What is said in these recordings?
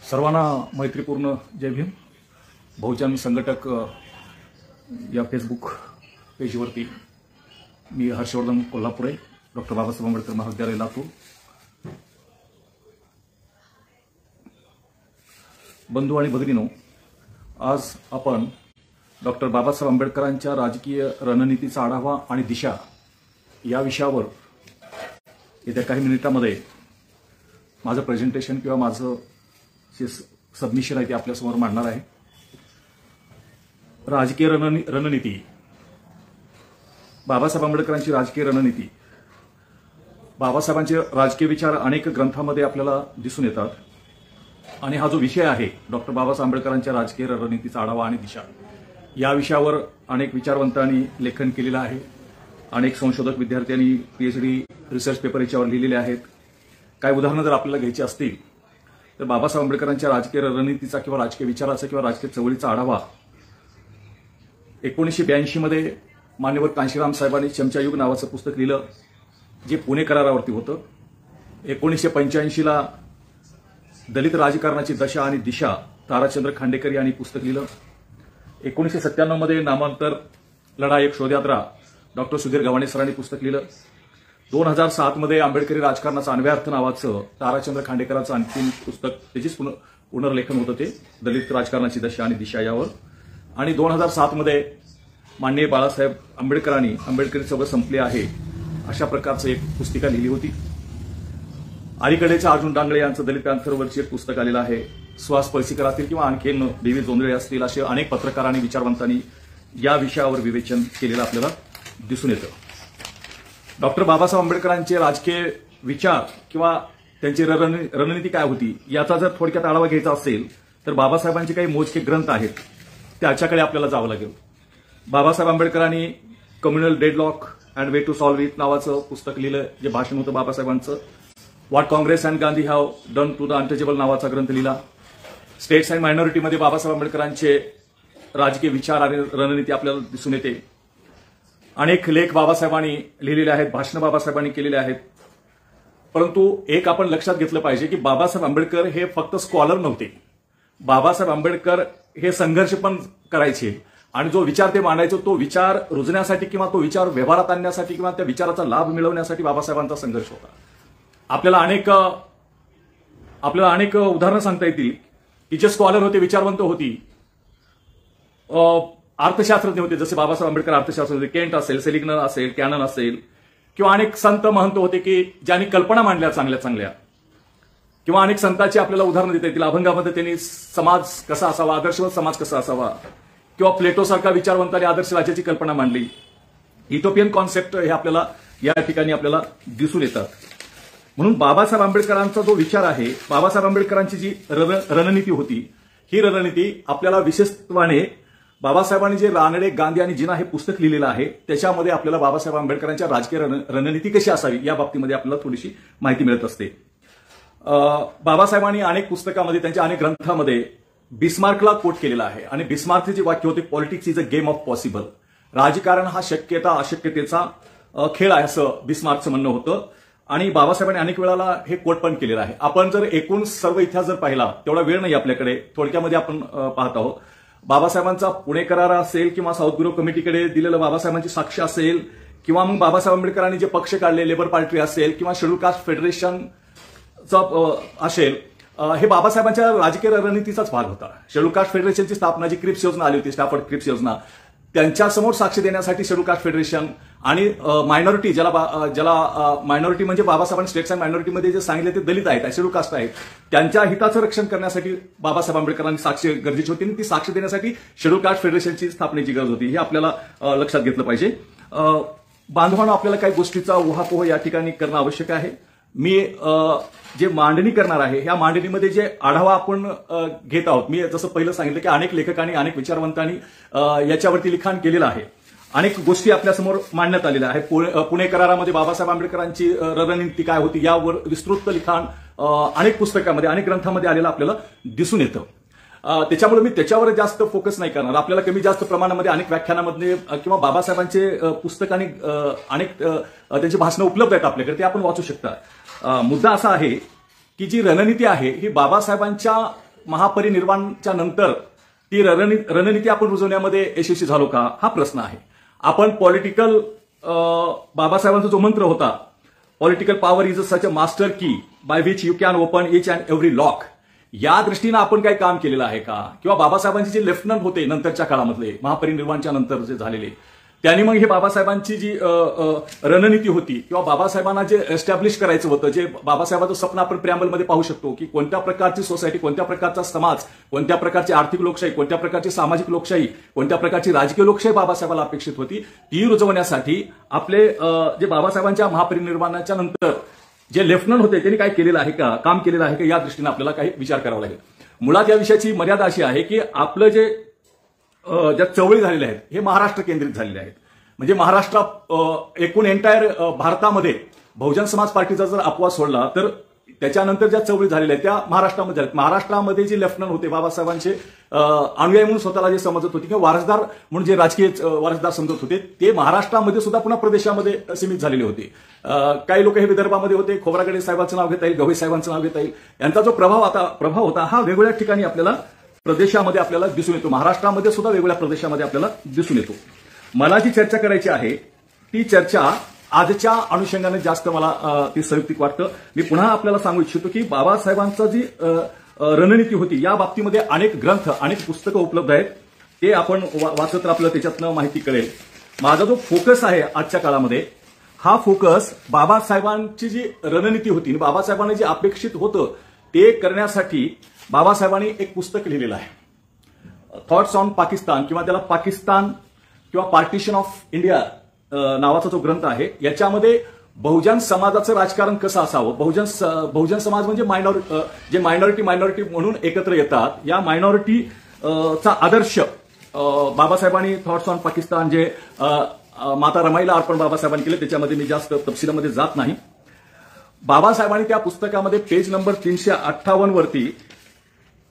सर्वांना मैत्रीपूर्ण जय भीम। बहुजन संघटक या फेसबुक पेजवरती मी हर्षवर्धन कोल्हापुरे, डॉक्टर बाबासाहेब आंबेडकर महाविद्यालय लातूर। बंधू आणि भगिनींनो, आज आपण डॉक्टर बाबासाहेब आंबेडकरांच्या राजकीय रणनीतीचा आढावा आणि दिशा या विषयावर येत्या काही मिनिटांमध्ये माझं प्रेझेंटेशन किंवा माझं जे सबमिशन आहे ते आपल्यासमोर मांडणार आहे। राजकीय रणनीती, बाबासाहेब आंबेडकरांची राजकीय रणनीती। बाबासाहेबांचे राजकीय विचार अनेक ग्रंथांमध्ये आपल्याला दिसून येतात आणि हा जो विषय आहे डॉक्टर बाबासाहेब आंबेडकरांच्या राजकीय रणनीतीचा आढावा आणि दिशा, या विषयावर अनेक विचारवंतांनी लेखन केलेलं आहे। अनेक संशोधक विद्यार्थ्यांनी पीएचडी रिसर्च पेपर याच्यावर लिहिलेले आहेत। काही उदाहरणं जर आपल्याला घ्यायची असतील तर बाबासाहेब आंबेडकरांच्या राजकीय रणनीतीचा किंवा राजकीय विचाराचा किंवा राजकीय चळवळीचा आढावा 1982 मध्ये मान्यवर कांशीराम साहेबांनी चमचायुग नावाचं पुस्तक लिहिलं, जे पुणे करारावरती होतं। 1985 ला दलित राजकारणाची दशा आणि दिशा ताराचंद्र खांडेकर यांनी पुस्तक लिहिलं। 1997 मध्ये नामांतर लढा एक शोधयात्रा डॉक्टर सुधीर गव्हाणे सरांनी पुस्तक लिहिलं। 2007 मध्ये आंबेडकरी राजकारणाचा अन्वयार्थ नावाचं ताराचंद्र खांडेकरांचं आणखीन पुस्तक, त्याचीच पुनर्लेखन होतं ते दलित राजकारणाची दशा आणि दिशा यावर। आणि 2007 मध्ये माननीय बाळासाहेब आंबेडकरांनी आंबेडकरी चळवळ संपली आहे अशा प्रकारचं एक पुस्तिका लिहिली होती। अलीकडेच्या अर्जुन डांगळे यांचं दलित पॅन्थरवरची एक पुस्तक आलेलं आहे। सुहास पळशीकर असतील किंवा आणखीन देवी जोंधळे असतील, असे अनेक पत्रकारांनी विचारवंतांनी या विषयावर विवेचन केलेलं आपल्याला दिसून येतं। डॉक्टर बाबासाहेब आंबेडकरांचे राजकीय विचार किंवा त्यांची रणनीती काय होती याचा जर थोडक्यात आढावा घ्यायचा असेल तर बाबासाहेबांचे काही मोजके ग्रंथ आहेत, त्याच्याकडे आपल्याला जावं लागेल। बाबासाहेब आंबेडकरांनी communal deadlock and way to solve it नावाचं पुस्तक लिहिलं, जे भाषण होतं बाबासाहेबांचं। What Congress and Gandhi have done to the untouchable नावाचा ग्रंथ लिहिला। स्टेट्स अँड मायनॉरिटीमध्ये बाबासाहेब आंबेडकरांचे राजकीय विचार आणि रणनीती आपल्याला दिसून येते। अनेक लेख बाबासाहेबांनी लिहिलेले आहेत, भाषणं बाबासाहेबांनी केलेली आहेत। परंतु एक आपण लक्षात घेतलं पाहिजे की बाबासाहेब आंबेडकर हे फक्त स्कॉलर नव्हते। बाबासाहेब आंबेडकर हे संघर्ष पण करायचे आणि जो विचार ते मांडायचे तो विचार रुजण्यासाठी किंवा तो विचार व्यवहारात आणण्यासाठी किंवा त्या विचाराचा लाभ मिळवण्यासाठी बाबासाहेबांचा संघर्ष होता। आपल्याला अनेक उदाहरणं सांगता येतील की जे स्कॉलर होते, विचारवंत होती, अर्थशास्त्रज्ञ होते, जसे बाबासाहेब आंबेडकर अर्थशास्त्र होते। केंट असेल, सेलिग्नन असेल, कॅनन असेल, किंवा अनेक संत महंत होते की ज्यांनी कल्पना मांडल्या चांगल्या चांगल्या, किंवा अनेक संतांची आपल्याला उदाहरणं देता येतील। अभंगामध्ये त्यांनी समाज कसा असावा, आदर्शवत समाज कसा असावा, किंवा प्लेटो सारखा विचारवंतांनी आदर्श राज्याची कल्पना मांडली। युटोपियन कॉन्सेप्ट हे आपल्याला या ठिकाणी आपल्याला दिसून येतात। म्हणून बाबासाहेब आंबेडकरांचा जो विचार आहे, बाबासाहेब आंबेडकरांची जी रणनीती होती, ही रणनीती आपल्याला विशेषत्वाने बाबासाहेबांनी जे रानडे, गांधी आणि जिना हे पुस्तक लिहिलेलं आहे त्याच्यामध्ये आपल्याला बाबासाहेब आंबेडकरांच्या राजकीय रणनीती कशी असावी या बाबतीमध्ये आपल्याला थोडीशी माहिती मिळत असते। बाबासाहेबांनी अनेक पुस्तकामध्ये, त्यांच्या अनेक ग्रंथामध्ये बिस्मार्कला कोट केलेला आहे आणि बिस्मार्कचे जे वाक्य होते, politics is a game of possible, राजकारण हा शक्यता अशक्यतेचा खेळ आहे असं बिस्मार्कचं म्हणणं होतं। आणि बाबासाहेबांनी अनेक वेळाला हे कोट पण केलेलं आहे। आपण जर एकूण सर्व इतिहास जर पाहिला, तेवढा वेळ नाही आपल्याकडे, थोडक्यामध्ये आपण पाहत आहोत। बाबासाहेबांचा पुणे करार असेल किंवा साऊथ ब्युरो कमिटीकडे दिलेलं बाबासाहेबांची साक्ष असेल, किंवा मग बाबासाहेब आंबेडकरांनी जे पक्ष काढले, लेबर पार्टी असेल किंवा शेड्यूल कास्ट फेडरेशनचा असेल, हे बाबासाहेबांच्या राजकीय रणनीतीचाच भाग होता। शेड्यूल कास्ट फेडरेशनची स्थापना, जी क्रिप्स योजना आली होती, स्टॅफर्ड क्रिप्स योजना, त्यांच्यासमोर साक्ष देण्यासाठी शेड्यूल कास्ट फेडरेशन आणि मायनॉरिटी, ज्याला मायनॉरिटी म्हणजे बाबासाहेबांनी स्टेट्स अँड मायनॉरिटीमध्ये जे सांगितले ते दलित आहेत, शेड्यूल कास्ट आहेत, त्यांच्या हिताचं रक्षण करण्यासाठी बाबासाहेब आंबेडकरांनी साक्ष गरजेची होती आणि ती साक्ष देण्यासाठी शेड्यूल कास्ट फेडरेशनची स्थापनेची गरज होती, हे आपल्याला लक्षात घेतलं पाहिजे। बांधवांनो, आपल्याला काही गोष्टीचा उहापोह या ठिकाणी करणं आवश्यक आहे। मी जे मांडणी करणार आहे, ह्या मांडणीमध्ये जे आढावा आपण घेत आहोत, मी जसं पहिलं सांगितलं की अनेक लेखकांनी, अनेक विचारवंतांनी याच्यावरती लिखाण केलेलं आहे। अनेक गोष्टी आपल्यासमोर मांडण्यात आलेल्या आहेत। पुणे करारामध्ये बाबासाहेब आंबेडकरांची रणनीती काय होती यावर विस्तृत लिखाण अनेक पुस्तकामध्ये, अनेक ग्रंथामध्ये आलेलं आपल्याला दिसून येतं। त्याच्यामुळे मी त्याच्यावर जास्त फोकस नाही करणार। आपल्याला कमी जास्त प्रमाणामध्ये अनेक व्याख्यानामध्ये किंवा बाबासाहेबांचे पुस्तक आणि अनेक त्यांची भाषणं उपलब्ध आहेत आपल्याकडे, ते आपण वाचू शकता। मुद्दा असा आहे की जी रणनीती आहे ही बाबासाहेबांच्या महापरिनिर्वाणच्या नंतर ती रणनीती आपण रुजवण्यामध्ये यशस्वी झालो का, हा प्रश्न आहे. आपण पॉलिटिकल बाबासाहेबांचा जो मंत्र होता, political power is such a master key by which you can open each and every lock, या दृष्टीनं आपण काही काम केलेलं आहे का? किंवा बाबासाहेबांचे जे लेफ्टनंट होते नंतरच्या काळामधले, महापरिनिर्वाणच्या नंतर जे झालेले, त्यांनी मग हे बाबासाहेबांची जी रणनीती होती किंवा बाबासाहेबांना जे एस्टॅब्लिश करायचं होतं, जे बाबासाहेबांचं स्वप्न आपण प्रिअम्बलमध्ये पाहू शकतो की कोणत्या प्रकारची सोसायटी, कोणत्या प्रकारचा समाज, कोणत्या प्रकारची आर्थिक लोकशाही, कोणत्या प्रकारची सामाजिक लोकशाही, कोणत्या प्रकारची राजकीय लोकशाही बाबासाहेबाला अपेक्षित होती, ती रुजवण्यासाठी आपले जे बाबासाहेबांच्या महापरिनिर्वाणाच्या नंतर जे लेफ्टनंट होते त्यांनी काय केलेलं आहे का, काम केलेलं आहे का, या दृष्टीने आपल्याला काही विचार करावा लागेल. मुळात या विषयाची मर्यादा अशी आहे की आपलं जे ज्या चळवळी झालेल्या आहेत हे महाराष्ट्र केंद्रित झालेले आहेत. म्हणजे महाराष्ट्रात एकूण एंटायर भारतामध्ये बहुजन समाज पार्टीचा जर अपवाद सोडला तर त्याच्यानंतर ज्या चळवळी झालेल्या आहेत त्या महाराष्ट्रामध्ये झाल्या. महाराष्ट्रामध्ये जे लेफ्टनंट होते बाबासाहेबांचे अनुयायी म्हणून स्वतःला जे समजत होते किंवा वारसदार म्हणून जे राजकीय वारसदार समजत होते, ते महाराष्ट्रामध्ये सुद्धा पुन्हा प्रदेशामध्ये सीमित झालेले होते. काही लोक हे विदर्भामध्ये होते, खोब्रागडे साहेबांचं नाव घेता येईल, गवई साहेबांचं नाव घेता येईल. यांचा जो प्रभाव होता हा वेगवेगळ्या ठिकाणी आपल्याला प्रदेशामध्ये आपल्याला दिसून येतो. महाराष्ट्रामध्ये सुद्धा वेगवेगळ्या प्रदेशामध्ये आपल्याला दिसून येतो. मला जी चर्चा करायची आहे ती चर्चा आजच्या अनुषंगाने जास्त मला ती संयुक्तिक वाटतं. मी पुन्हा आपल्याला सांगू इच्छितो की बाबासाहेबांचा जी रणनीती होती या बाबतीमध्ये अनेक ग्रंथ, अनेक पुस्तकं उपलब्ध आहेत. ते आपण वाचत तर आपल्याला त्याच्यातनं माहिती कळेल. माझा जो फोकस आहे आजच्या काळामध्ये, हा फोकस बाबासाहेबांची जी रणनीती होती, बाबासाहेबांनी जे अपेक्षित होतं ते करण्यासाठी बाबासाहेबांनी एक पुस्तक लिहिलेलं आहे, थॉट्स ऑन पाकिस्तान, किंवा त्याला पाकिस्तान किंवा पार्टिशन ऑफ इंडिया नावाचा जो ग्रंथ आहे. याच्यामध्ये बहुजन समाजाचं राजकारण कसं असावं, बहुजन समाज म्हणजे जे मायनॉरिटी म्हणून एकत्र येतात, या मायनॉरिटीचा आदर्श बाबासाहेबांनी थॉट्स ऑन पाकिस्तान जे माता रमाईला अर्पण बाबासाहेबांनी केले, त्याच्यामध्ये मी जास्त तपशिलामध्ये जात नाही. बाबासाहेबांनी त्या पुस्तकामध्ये पेज नंबर 358 वरती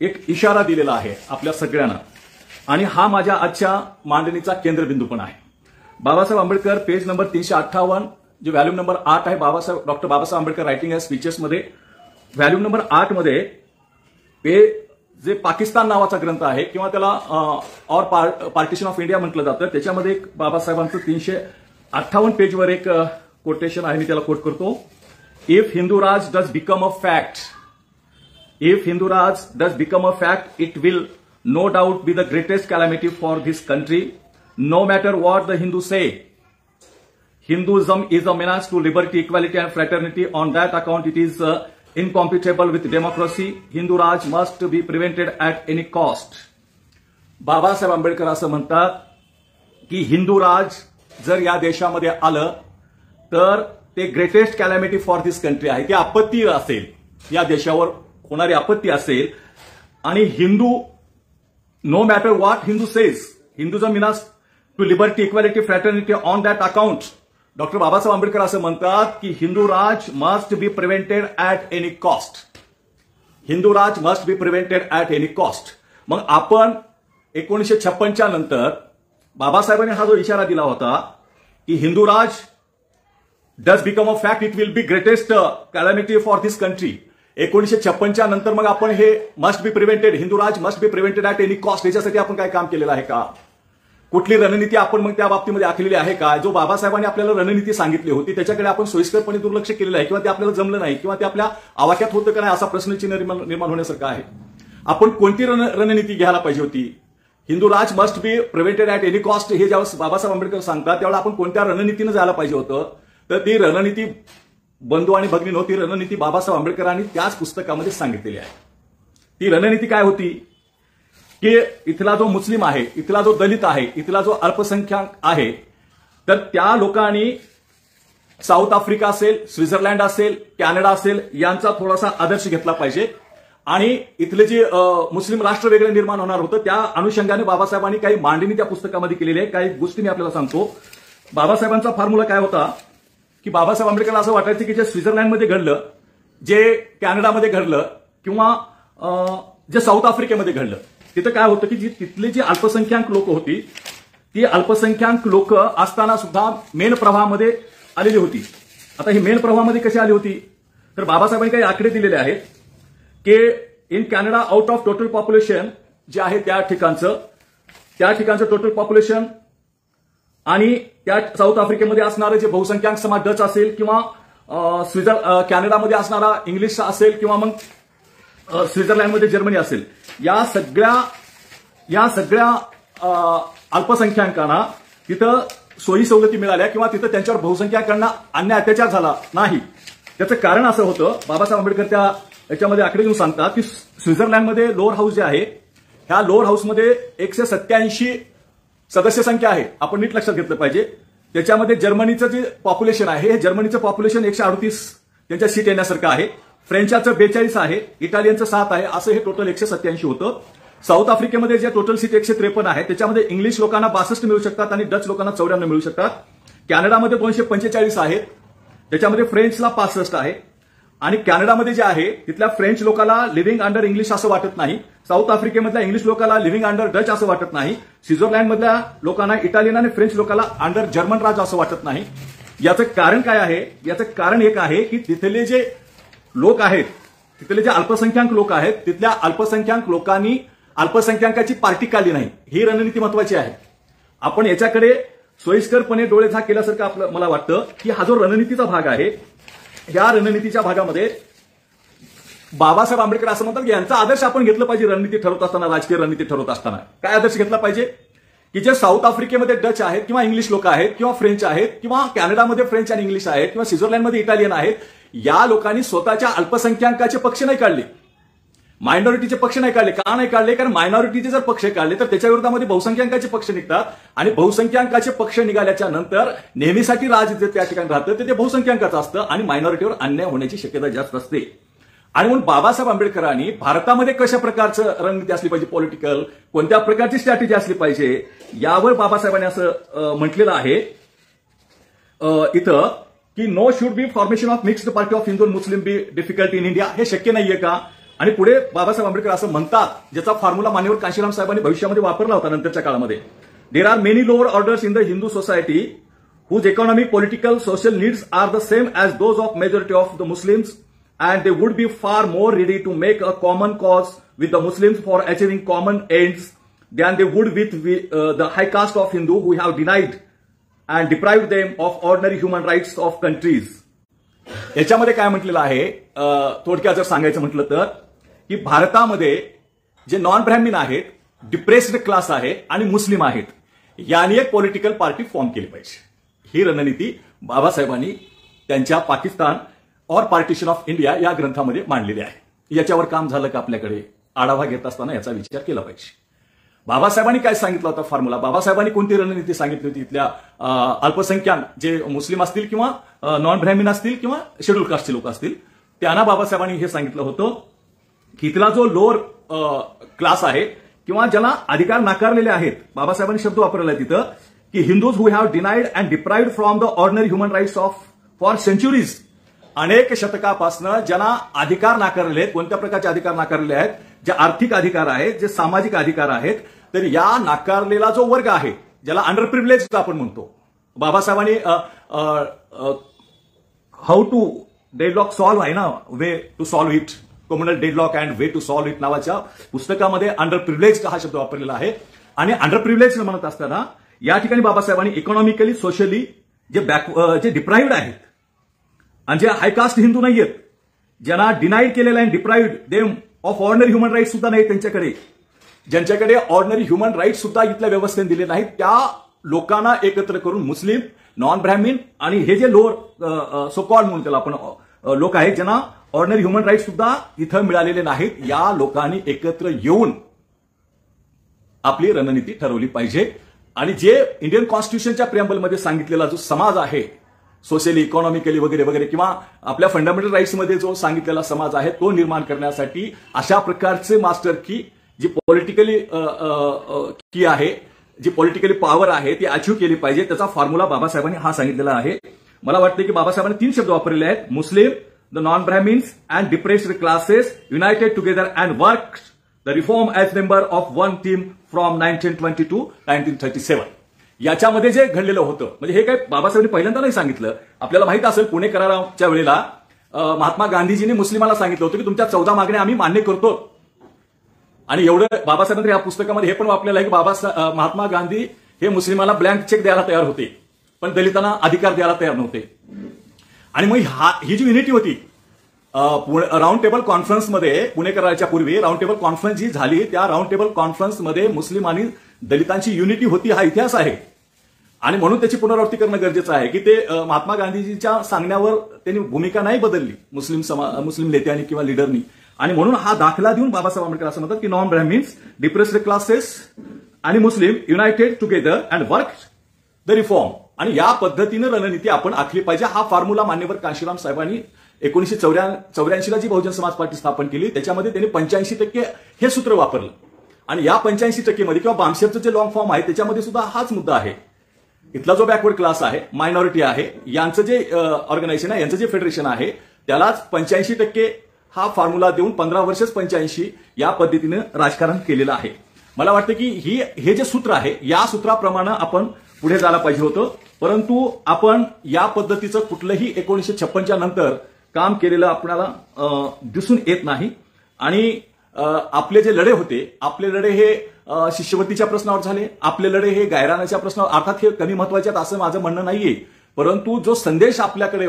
एक इशारा दिलेला आहे आपल्या सगळ्यांना, आणि हा माझ्या आजच्या मांडणीचा केंद्रबिंदू पण आहे. बाबासाहेब आंबेडकर पेज नंबर 358, जे व्हॅल्यूम नंबर 8 आहे, doctor Babasaheb Ambedkar writing and स्पीचेसमध्ये व्हॅल्यूम नंबर 8 मध्ये जे पाकिस्तान नावाचा ग्रंथ आहे किंवा त्याला ऑर पार्टिशन ऑफ इंडिया म्हटलं जातं, त्याच्यामध्ये एक बाबासाहेबांचं 358 पेजवर एक कोटेशन आहे, मी त्याला कोट करतो. If Hindu Raj does become a fact, if Hindu Raj does become a fact, it will no doubt be the greatest calamity for this country, no matter what the Hindus say. Hinduism is a menace to liberty, equality and fraternity. On that account, it is incompatible with democracy. Hindu Raj must be prevented at any cost. Babasaheb Ambedkar असं म्हणतात की Hindu राज जर या देशामध्ये आलं तर ते greatest calamity for this country आहे. ती आपत्ती असेल, या देशावर होणारी आपत्ती असेल. आणि Hindu, no matter what Hindu says, Hinduism means to liberty, equality, fraternity. On that account doctor Babasaheb Ambedkar असं म्हणतात की Hindu Raj must be prevented at any cost. Hindu Raj must be prevented at any cost. मग आपण 1956 नंतर बाबासाहेबांनी हा जो इशारा दिला होता की Hindu Raj does become a fact, it will be greatest calamity for this country. 1956 नंतर मग आपण हे must be prevented, Hindu Raj must be prevented at any cost, याच्यासाठी आपण काय काम केलेलं आहे का? कुठली रणनीती आपण मग त्या बाबतीमध्ये आखलेली आहे का? जो बाबासाहेबांनी आपल्याला रणनीती सांगितली होती त्याच्याकडे आपण सोयीस्करपणे दुर्लक्ष केलेलं आहे, किंवा ते आपल्याला जमलं नाही, किंवा ते आपल्या आवाक्यात होतं का नाही असा प्रश्नचिन्ह निर्माण होण्यासारखं आहे. आपण कोणती रणनीती घ्यायला पाहिजे होती? Hindu Raj must be prevented at any cost हे ज्यावेळेस बाबासाहेब आंबेडकर सांगतात त्यावेळेला आपण कोणत्या रणनीतीनं जायला पाहिजे होतं? तर ती रणनीती, बंधू आणि भगिनी, ती रणनीती बाबासाहेब आंबेडकरांनी त्याच पुस्तकामध्ये सांगितलेली आहे. ती रणनीती काय होती की इथला जो मुस्लिम आहे, इथला जो दलित आहे, इथला जो अल्पसंख्याक आहे, तर त्या लोकांनी साऊथ आफ्रिका असेल, स्वित्झर्लंड असेल, कॅनडा असेल, यांचा थोडासा आदर्श घेतला पाहिजे. आणि इथले जे मुस्लिम राष्ट्र वेगळं निर्माण होणार होतं त्या अनुषंगाने बाबासाहेबांनी काही मांडणी त्या पुस्तकामध्ये केलेली आहे. काही गोष्टी मी आपल्याला सांगतो. बाबासाहेबांचा फॉर्म्युला काय होता की बाबासाहेब आंबेडकरला असं वाटायचं की जे स्वित्झर्लंडमध्ये घडलं, जे कॅनडामध्ये घडलं, किंवा जे साऊथ आफ्रिकेमध्ये घडलं, तिथं काय होतं की तिथले जी अल्पसंख्याक लोक होती ती अल्पसंख्याक लोक असताना सुद्धा मेन प्रवाहामध्ये आलेली होती. आता ही मेन प्रवाहामध्ये कशी आली होती तर बाबासाहेबांनी काही आकडे दिलेले आहेत की in Canada out of total population जे आहे त्या ठिकाणचं टोटल पॉप्युलेशन आणि त्या साऊथ आफ्रिकेमध्ये असणारे जे बहुसंख्याक समाज डच असेल किंवा कॅनडामध्ये असणारा इंग्लिश असेल किंवा मग स्वित्झर्लंडमध्ये जर्मनी असेल, या सगळ्या अल्पसंख्याकांना तिथं सोयी सवलती मिळाल्या किंवा तिथं त्यांच्यावर बहुसंख्याकांना अन्याय अत्याचार झाला नाही. त्याचं कारण असं होतं, बाबासाहेब आंबेडकर त्या याच्यामध्ये आकडे घेऊन सांगतात की स्वित्झर्लंडमध्ये लोअर हाऊस जे आहे, ह्या लोअर हाऊसमध्ये 187 सदस्य संख्या आहे. आपण नीट लक्षात घेतलं पाहिजे. त्याच्यामध्ये जर्मनीचं जे पॉप्युलेशन आहे, हे जर्मनीचं पॉप्युलेशन 138 त्यांच्या सीट येण्यासारखं आहे. फ्रेंचाचं 42 आहे, इटालियनचं 7 आहे, असं हे टोटल 187 होतं. साऊथ आफ्रिकेमध्ये जे टोटल सीट 153 आहे, त्याच्यामध्ये इंग्लिश लोकांना 62 मिळू शकतात आणि डच लोकांना 94 मिळू शकतात. कॅनडामध्ये 245 आहेत, त्याच्यामध्ये फ्रेंचला 65 आहे. आणि कॅनडामध्ये जे आहे तिथल्या फ्रेंच लोकांना लिव्हिंग अंडर इंग्लिश असं वाटत नाही. साऊथ आफ्रिकेमधल्या इंग्लिश लोकांना लिव्हिंग अंडर डच असं वाटत नाही. स्वित्झर्लंडमधल्या लोकांना इटालियन आणि फ्रेंच लोकांना अंडर जर्मन राज असं वाटत नाही. याचं कारण काय आहे? याचं कारण एक आहे की तिथले जे लोक आहेत, तिथले जे अल्पसंख्याक लोक आहेत, तिथल्या अल्पसंख्याक लोकांनी अल्पसंख्याकाची पार्टी काढली नाही. ही रणनीती महत्वाची आहे. आपण याच्याकडे सोयीस्करपणे डोळे झाक केल्यासारखं मला वाटतं की हा जो रणनीतीचा भाग आहे, या रणनीतीच्या भागामध्ये बाबासाहेब आंबेडकर असं म्हणतात की यांचा आदर्श आपण घेतला पाहिजे रणनीती ठरवत असताना, राजकीय रणनीती ठरवत असताना. काय आदर्श घेतला पाहिजे? की जे साऊथ आफ्रिकेमध्ये डच आहेत किंवा इंग्लिश लोक आहेत किंवा फ्रेंच आहेत किंवा कॅनडामध्ये फ्रेंच आणि इंग्लिश आहेत किंवा स्वित्झर्लंडमध्ये इटालियन आहेत, या लोकांनी स्वतःच्या अल्पसंख्याकाचे पक्ष नाही काढले, मायनॉरिटीचे पक्ष नाही काढले. का नाही काढले? कारण मायनॉरिटीचे जर पक्ष काढले तर त्याच्या विरोधामध्ये बहुसंख्याकाचे पक्ष निघतात आणि बहुसंख्याकाचे पक्ष निघाल्याच्या नंतर नेहमीसाठी राज जे त्या ठिकाणी राहतं ते बहुसंख्याकाचं असतं आणि मायनॉरिटीवर अन्याय होण्याची शक्यता जास्त असते. आणि म्हणून बाबासाहेब आंबेडकरांनी भारतामध्ये कशा प्रकारचं रणनीती असली पाहिजे, पॉलिटिकल कोणत्या प्रकारची स्ट्रॅटेजी असली पाहिजे, यावर बाबासाहेबांनी असं म्हटलेलं आहे इथं की no should be formation of mixed party of Hindu Muslim be difficult in India. हे शक्य नाहीये का? आणि पुढे बाबासाहेब आंबेडकर असं म्हणतात, ज्याचा फॉर्म्युला मान्यवर कांशीराम साहेबांनी भविष्यामध्ये वापरला होता नंतरच्या काळामध्ये. There are many lower orders in the Hindu society whose economic, political, social needs are the same as those of majority of the Muslims and they would be far more ready to make a common cause with the Muslims for achieving common ends than they would with the high caste of Hindu who have denied and deprived them of ordinary human rights of countries. याच्यामध्ये काय म्हटलेलं आहे, थोडक्यात जर सांगायचं म्हटलं तर की भारतामध्ये जे नॉन ब्राह्मण आहेत, डिप्रेस्ड क्लास आहे आणि मुस्लिम आहेत, यांनी एक पॉलिटिकल पार्टी फॉर्म केली पाहिजे. ही रणनीती बाबासाहेबांनी त्यांच्या पाकिस्तान और पार्टिशन ऑफ इंडिया या ग्रंथामध्ये मांडलेले आहे. याच्यावर काम झालं का? आपल्याकडे आढावा घेत असताना याचा विचार केला पाहिजे. बाबासाहेबांनी काय सांगितलं होता फॉर्म्युला? बाबासाहेबांनी कोणती रणनीती सांगितली होती? इथल्या अल्पसंख्याक जे मुस्लिम असतील किंवा नॉन ब्राह्मण असतील किंवा शेड्यूल कास्टचे लोक असतील, त्यांना बाबासाहेबांनी हे सांगितलं होतं की इथला जो लोअर क्लास आहे किंवा ज्याला अधिकार नाकारलेले आहेत, बाबासाहेबांनी शब्द वापरला तिथं की Hindus who have denied and deprived from the ordinary human rights of for centuries. अनेक शतकापासून ज्यांना अधिकार नाकारलेले आहेत, कोणत्या प्रकारचे अधिकार नाकारलेले आहेत? जे आर्थिक अधिकार आहेत, जे सामाजिक अधिकार आहेत, तर या नाकारलेला जो वर्ग आहे, ज्याला अंडर प्रिव्हिलेज आपण म्हणतो, बाबासाहेबांनी हाऊ टू डेडलॉक सॉल्व्ह आहे ना, way to solve it, communal deadlock and way to solve it नावाच्या पुस्तकामध्ये अंडर प्रिव्हिलेज हा शब्द वापरलेला आहे. आणि अंडर प्रिव्हिलेज म्हणत असताना या ठिकाणी बाबासाहेबांनी इकॉनॉमिकली, सोशली जे डिप्राइव्ड आहेत आणि जे हायकास्ट हिंदू नाहीयेत, ज्यांना डिनाईड केलेलं आहे, deprived them of ordinary human rights सुद्धा नाही त्यांच्याकडे, ज्यांच्याकडे ऑर्डिनरी ह्युमन राईट्स सुद्धा इथल्या व्यवस्थेने दिले नाहीत, त्या लोकांना एकत्र करून मुस्लिम, नॉन ब्राह्मण आणि हे जे लोअर सो कॉल्ड म्हणून त्याला आपण लोक आहेत, ज्यांना ऑर्डिनरी ह्युमन राईट्स सुद्धा इथं मिळालेले नाहीत, या लोकांनी एकत्र येऊन आपली रणनीती ठरवली पाहिजे. आणि जे इंडियन कॉन्स्टिट्यूशनच्या प्रिअम्बलमध्ये सांगितलेला जो समाज आहे, सोशली, इकॉनॉमिकली वगैरे वगैरे, किंवा आपल्या फंडामेंटल राईट्समध्ये जो सांगितलेला समाज आहे, तो निर्माण करण्यासाठी अशा प्रकारचे मास्टर की जी पॉलिटिकली की आहे, जी पॉलिटिकली पॉवर आहे ती अचीव्ह केली पाहिजे. त्याचा फॉर्म्युला बाबासाहेबांनी हा सांगितलेला आहे. मला वाटतं की बाबासाहेबांनी 3 शब्द वापरलेले आहेत: Muslim, the non Brahmins and depressed classes united together and work the reform as member of one team from 1920 to 1937. याच्यामध्ये जे घडलेलं होतं, म्हणजे हे काय बाबासाहेबांनी पहिल्यांदा नाही सांगितलं. आपल्याला माहित असेल, पुणे कराराच्या वेळेला महात्मा गांधीजींनी मुस्लिमांना सांगितलं होतं की तुमच्या 14 मागण्या आम्ही मान्य करतो, आणि एवढं बाबासाहेबांनी या पुस्तकामध्ये हे पण वापरलेलं आहे की महात्मा गांधी हे मुस्लिमांना ब्लँक चेक द्यायला तयार होते, पण दलितांना अधिकार द्यायला तयार नव्हते. आणि मग ही जी युनिटी होती राऊंड टेबल कॉन्फरन्समध्ये, पुणेकरांच्या पूर्वी राऊंड टेबल कॉन्फरन्स जी झाली, त्या राऊंड टेबल कॉन्फरन्समध्ये मुस्लिम आणि दलितांची युनिटी होती, हा इतिहास आहे. आणि म्हणून त्याची पुनरावृत्ती करणं गरजेचं आहे की ते महात्मा गांधीजींच्या सांगण्यावर त्यांनी भूमिका नाही बदलली मुस्लिम नेत्यांनी किंवा लिडरनी. आणि म्हणून हा दाखला देऊन बाबासाहेब आंबेडकर असं म्हणतात की नॉन ब्राह्मिन्स, डिप्रेस्ड क्लासेस आणि Muslim united together and work the reform. आणि या पद्धतीनं रणनीती आपण आखली पाहिजे. हा फॉर्म्युला मान्यवर कांशीराम साहेबांनी 1984ला जी बहुजन समाज पार्टी स्थापन केली त्याच्यामध्ये त्यांनी 85% हे सूत्र वापरलं. आणि या 85% मध्ये किंवा बामशेरचं जे लॉंग फॉर्म आहे त्याच्यामध्ये सुद्धा हाच मुद्दा आहे. इथला जो बॅकवर्ड क्लास आहे, मायनॉरिटी आहे, यांचं जे ऑर्गनायझेशन आहे, यांचं जे फेडरेशन आहे, त्यालाच 85% हा फॉर्म्युला देऊन 15 वर्षच 85 या पद्धतीनं राजकारण केलेलं आहे. मला वाटतं की हे जे सूत्र आहे या सूत्राप्रमाणे आपण पुढे जायला पाहिजे होतं, परंतु आपण या पद्धतीचं कुठलंही 1956च्या नंतर काम केलेलं आपल्याला दिसून येत नाही. आणि आपले जे लढे होते, आपले लढे हे शिष्यवृत्तीच्या प्रश्नावर झाले, आपले लढे हे गायरानाच्या प्रश्नावर, अर्थात हे कमी महत्वाचे आहेत असं माझं म्हणणं नाहीये, परंतु जो संदेश आपल्याकडे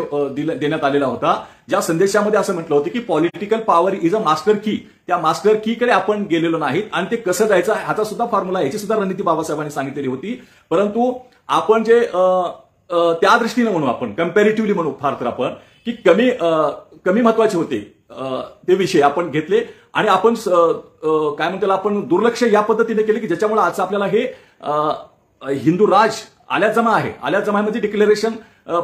देण्यात आलेला होता, ज्या संदेशामध्ये असं म्हटलं होतं की political power is a master की, त्या मास्टर कीकडे आपण गेलेलो नाहीत. आणि ते कसं जायचं ह्याचा सुद्धा फॉर्म्युला, याची सुद्धा रणनीती बाबासाहेबांनी सांगितलेली होती. परंतु आपण जे त्या दृष्टीने म्हणू, आपण कम्पॅरेटिव्हली म्हणू फार तर आपण की कमी महत्वाचे होते ते विषय आपण घेतले आणि आपण काय म्हणतो आपण दुर्लक्ष या पद्धतीने केले की ज्याच्यामुळे आज आपल्याला हे हिंदू राज आल्याजमा आहे. आल्याजमा म्हणजे डिक्लेरेशन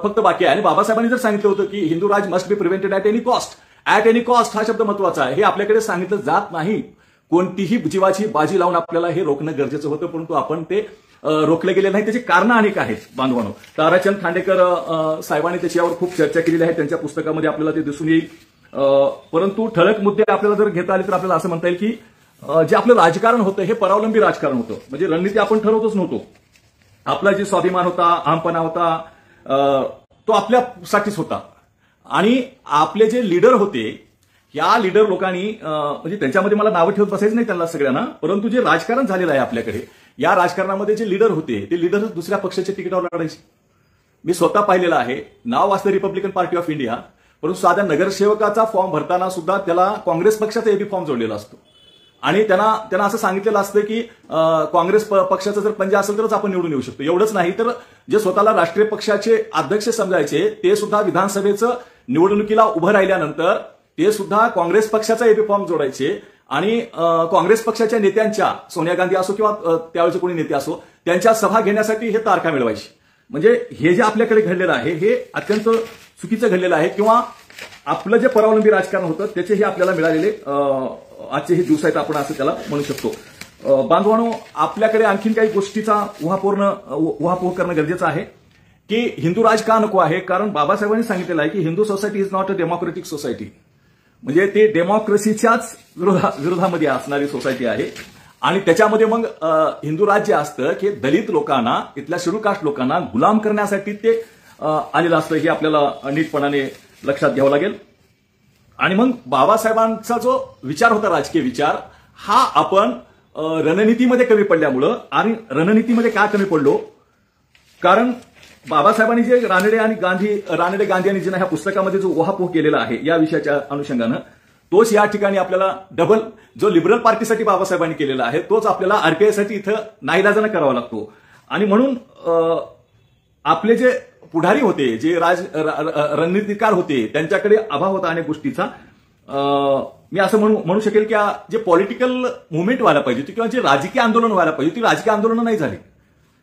फक्त बाकी आहे. आणि बाबासाहेबांनी जर सांगितलं होतं की Hindu Raj must be prevented at any cost, at any cost हा शब्द महत्वाचा आहे. हे आपल्याकडे सांगितलं जात नाही. कोणतीही जीवाची बाजी लावून आपल्याला हे रोखणं गरजेचं होतं, परंतु आपण ते रोखले गेले नाही. त्याची कारणं अनेक आहेत बांधवांनो. ताराचंद खांडेकर साहेबांनी त्याच्यावर खूप चर्चा केलेली आहे, त्यांच्या पुस्तकामध्ये आपल्याला ते दिसून येईल. परंतु ठळक मुद्दे आपल्याला जर घेता आले तर आपल्याला असं म्हणता येईल की जे आपलं राजकारण होतं हे परावलंबी राजकारण होतं. म्हणजे रणनीती आपण ठरवतच नव्हतो. आपला जे स्वाभिमान होता, अहमपणा होता, तो आपल्यासाठीच होता. आणि आपले जे लीडर होते, या लीडर लोकांनी म्हणजे त्यांच्यामध्ये मला नावं ठेवत बसायचं नाही त्यांना सगळ्यांना, परंतु जे राजकारण झालेलं आहे आपल्याकडे, या राजकारणामध्ये जे लीडर होते ते लीडर दुसऱ्या पक्षाच्या तिकिटावर लढायचे. मी स्वतः पाहिलेलं आहे. नाव असतं रिपब्लिकन पार्टी ऑफ इंडिया, परंतु साध्या नगरसेवकाचा फॉर्म भरताना सुद्धा त्याला काँग्रेस पक्षाचा एबी फॉर्म जोडलेला असतो. आणि त्यांना असं सांगितलेलं असतं की काँग्रेस पक्षाचा जर पंजा असेल तरच आपण निवडून येऊ शकतो. एवढंच नाही तर जे स्वतःला राष्ट्रीय पक्षाचे अध्यक्ष समजायचे ते सुद्धा विधानसभेचं निवडणुकीला उभं राहिल्यानंतर ते सुद्धा काँग्रेस पक्षाचा एबी फॉर्म जोडायचे. आणि काँग्रेस पक्षाच्या नेत्यांच्या, सोनिया गांधी असो किंवा त्यावेळेचे कोणी नेते असो, त्यांच्या सभा घेण्यासाठी हे तारखा मिळवायची. म्हणजे हे जे आपल्याकडे घडलेलं आहे हे अत्यंत चुकीचं घडलेलं आहे. किंवा आपलं जे परावलंबी राजकारण होतं त्याचे हे आपल्याला मिळालेले आजचे हे दिवस आहेत, आपण असं त्याला म्हणू शकतो. बांधवांनो, आपल्याकडे आणखीन काही गोष्टीचा उहापोह करणं गरजेचं आहे की हिंदू राज का नको आहे. कारण बाबासाहेबांनी सांगितलेलं आहे की Hindu society is not a democratic society. म्हणजे ते डेमोक्रेसीच्याच विरोधामध्ये असणारी सोसायटी आहे. आणि त्याच्यामध्ये मग हिंदू राज्य असतं की दलित लोकांना, इथल्या शेड्यूल कास्ट लोकांना गुलाम करण्यासाठी ते आलेलं असतं. हे आपल्याला नीटपणाने लक्षात घ्यावं लागेल. आणि मग बाबासाहेबांचा जो विचार होता, राजकीय विचार, हा आपण रणनीतीमध्ये कमी पडल्यामुळं, आणि रणनीतीमध्ये काय कमी पडलो, कारण बाबासाहेबांनी जे रानडे गांधी आणि जिना ह्या पुस्तकामध्ये जो उहापोह केलेला आहे या विषयाच्या अनुषंगानं, तोच या ठिकाणी आपल्याला डबल जो लिबरल पार्टीसाठी बाबासाहेबांनी केलेला आहे तोच आपल्याला आरपीआयसाठी इथं नाईलाजानं करावा लागतो. आणि म्हणून आपले जे पुढारी होते, जे रणनीतिकार होते, त्यांच्याकडे अभाव होता अनेक गोष्टीचा. मी असं म्हणू शकेल की जे पॉलिटिकल मुवमेंट व्हायला पाहिजे होती किंवा जे राजकीय आंदोलन व्हायला पाहिजे ती राजकीय आंदोलनं नाही झाली.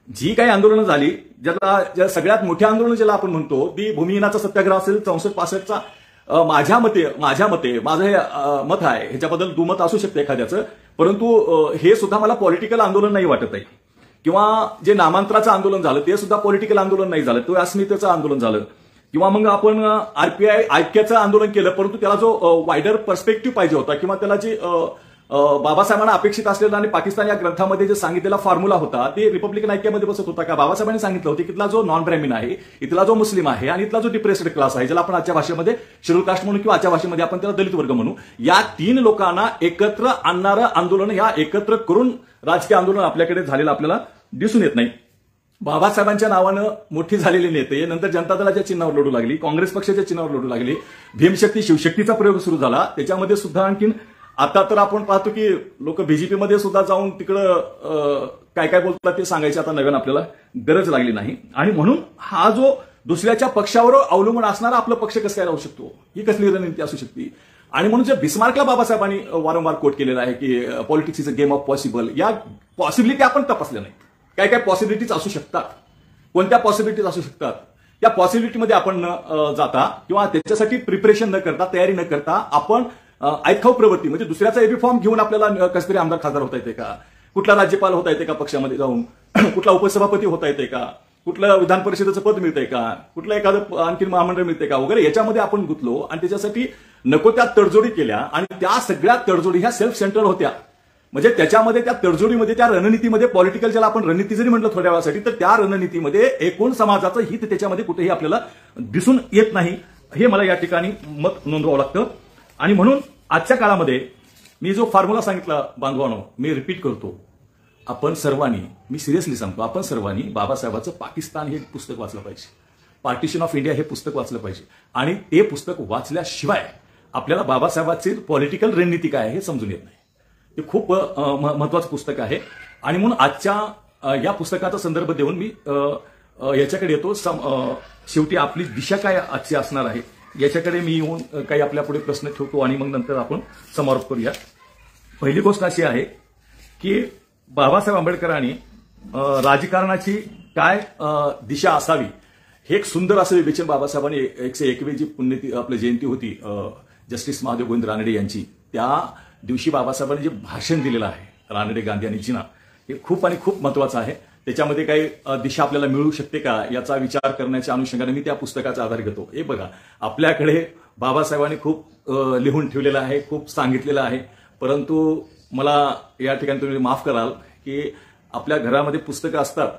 जी काही आंदोलनं झाली, ज्या सगळ्यात मोठी आंदोलन ज्याला आपण म्हणतो ती भूमिहीनाचा सत्याग्रह असेल 64-65चा, माझ्या मते माझं हे मत आहे, ह्याच्याबद्दल दुमत असू शकतं एखाद्याचं, परंतु हे सुद्धा मला पॉलिटिकल आंदोलन नाही वाटत आहे. किंवा जे नामांतराचं आंदोलन झालं ते सुद्धा पॉलिटिकल आंदोलन नाही झालं, तो अस्मितेचं आंदोलन झालं. किंवा मग आपण आरपीआय ऐक्याचं आंदोलन केलं, परंतु त्याला जो वायडर पर्स्पेक्टिव्ह पाहिजे होता किंवा त्याला जे बाबासाहेबांना अपेक्षित असलेला आणि पाकिस्तान या ग्रंथामध्ये जे सांगितलेला फॉर्म्युला होता ते रिपब्लिकन ऐक्यामध्ये बसत होता का? बाबासाहेबांनी सांगितलं होतं की इथला जो नॉन ब्रॅह्मिन आहे, इथला जो मुस्लिम आहे आणि इथला जो डिप्रेस्ड क्लास आहे, ज्याला आपण आजच्या भाषेमध्ये शेड्यूल कास्ट म्हणून किंवा आजच्या भाषेमध्ये आपण त्याला दलित वर्ग म्हणू, या 3 लोकांना एकत्र आणणारं आंदोलन, या एकत्र करून राजकीय आंदोलन आपल्याकडे झालेलं आपल्याला दिसून येत नाही. बाबासाहेबांच्या नावानं मोठी झालेले नेते नंतर जनता दलाच्या चिन्हावर लढू लागली, काँग्रेस पक्षाच्या चिन्हावर लढू लागली, भीमशक्ती शिवशक्तीचा प्रयोग सुरू झाला. त्याच्यामध्ये सुद्धा आणखीन आता तर आपण पाहतो की लोक बीजेपीमध्ये सुद्धा जाऊन तिकडं काय काय बोलतात ते सांगायची आता नवीन आपल्याला गरज लागली नाही. आणि म्हणून हा जो दुसऱ्याच्या पक्षावर अवलंबून असणारा आपला पक्ष कसं काय राहू शकतो, ही कसली रणनीती असू शकते. आणि म्हणून जे बिस्मार्कला बाबासाहेबांनी वारंवार कोट केलेला आहे की politics is a game of possible, या पॉसिबिलिटी आपण तपासल्या नाही. काय काय पॉसिबिलिटीज असू शकतात, कोणत्या पॉसिबिलिटीज असू शकतात, या पॉसिबिलिटीमध्ये आपण न जाता किंवा त्याच्यासाठी प्रिपरेशन न करता, तयारी न करता आपण ऐतखाऊ प्रवृत्ती म्हणजे दुसऱ्याचा एबी फॉर्म घेऊन आपल्याला कसं तरी आमदार खासदार होता येते का, कुठला राज्यपाल होता येते का पक्षामध्ये जाऊन, कुठला उपसभापती होता येते का, कुठलं विधान परिषदेचं पद मिळतंय का, कुठलं एखादं आणखी महामंडळ मिळतंय का वगैरे, याच्यामध्ये आपण गुंतलो आणि त्याच्यासाठी नको त्या तडजोडी केल्या. आणि त्या सगळ्या तडजोडी ह्या सेल्फ सेंटर्ड होत्या. म्हणजे त्याच्यामध्ये त्या तडजोडीमध्ये, त्या रणनीतीमध्ये, पॉलिटिकल ज्याला आपण रणनीती जरी म्हटलं थोड्या वेळासाठी, तर त्या रणनीतीमध्ये एकूण समाजाचं हित त्याच्यामध्ये कुठेही आपल्याला दिसून येत नाही. हे मला या ठिकाणी मत नोंदवावं लागतं. आणि म्हणून आजच्या काळामध्ये मी जो फॉर्म्युला सांगितला बांधवांनो, मी रिपीट करतो, आपण सर्वांनी, मी सिरियसली सांगतो, आपण सर्वांनी बाबासाहेबांचं पाकिस्तान हे पुस्तक वाचलं पाहिजे, पार्टिशन ऑफ इंडिया हे पुस्तक वाचलं पाहिजे. आणि ते पुस्तक वाचल्याशिवाय आपल्याला बाबासाहेबांची पॉलिटिकल रणनीती काय आहे हे समजून येत नाही. हे खूप महत्वाचं पुस्तक आहे. आणि म्हणून आजच्या या पुस्तकाचा संदर्भ देऊन मी याच्याकडे येतो. शेवटी आपली दिशा काय आजची असणार आहे याच्याकडे मी येऊन काही आपल्या पुढे प्रश्न ठेवतो आणि मग नंतर आपण समारोप करूया. पहिली गोष्ट अशी आहे की बाबासाहेब आंबेडकरांनी राजकारणाची काय दिशा असावी हे एक सुंदर असं विवेचन बाबासाहेबांनी 101वी जी पुण्यतिथी आपली जयंती होती जस्टिस महादेव गोविंद रानडे यांची, त्या दिवशी बाबासाहेबांनी जे भाषण दिलेलं आहे रानडे, गांधी आणि जिना, हे खूप आणि खूप महत्वाचं आहे. त्याच्यामध्ये काही दिशा आपल्याला मिळू शकते का याचा विचार करण्याच्या अनुषंगाने मी त्या पुस्तकाचा आधार घेतो. हे बघा, आपल्याकडे बाबासाहेबांनी खूप लिहून ठेवलेलं आहे, खूप सांगितलेलं आहे. परंतु मला या ठिकाणी तुम्ही माफ कराल की आपल्या घरामध्ये पुस्तकं असतात,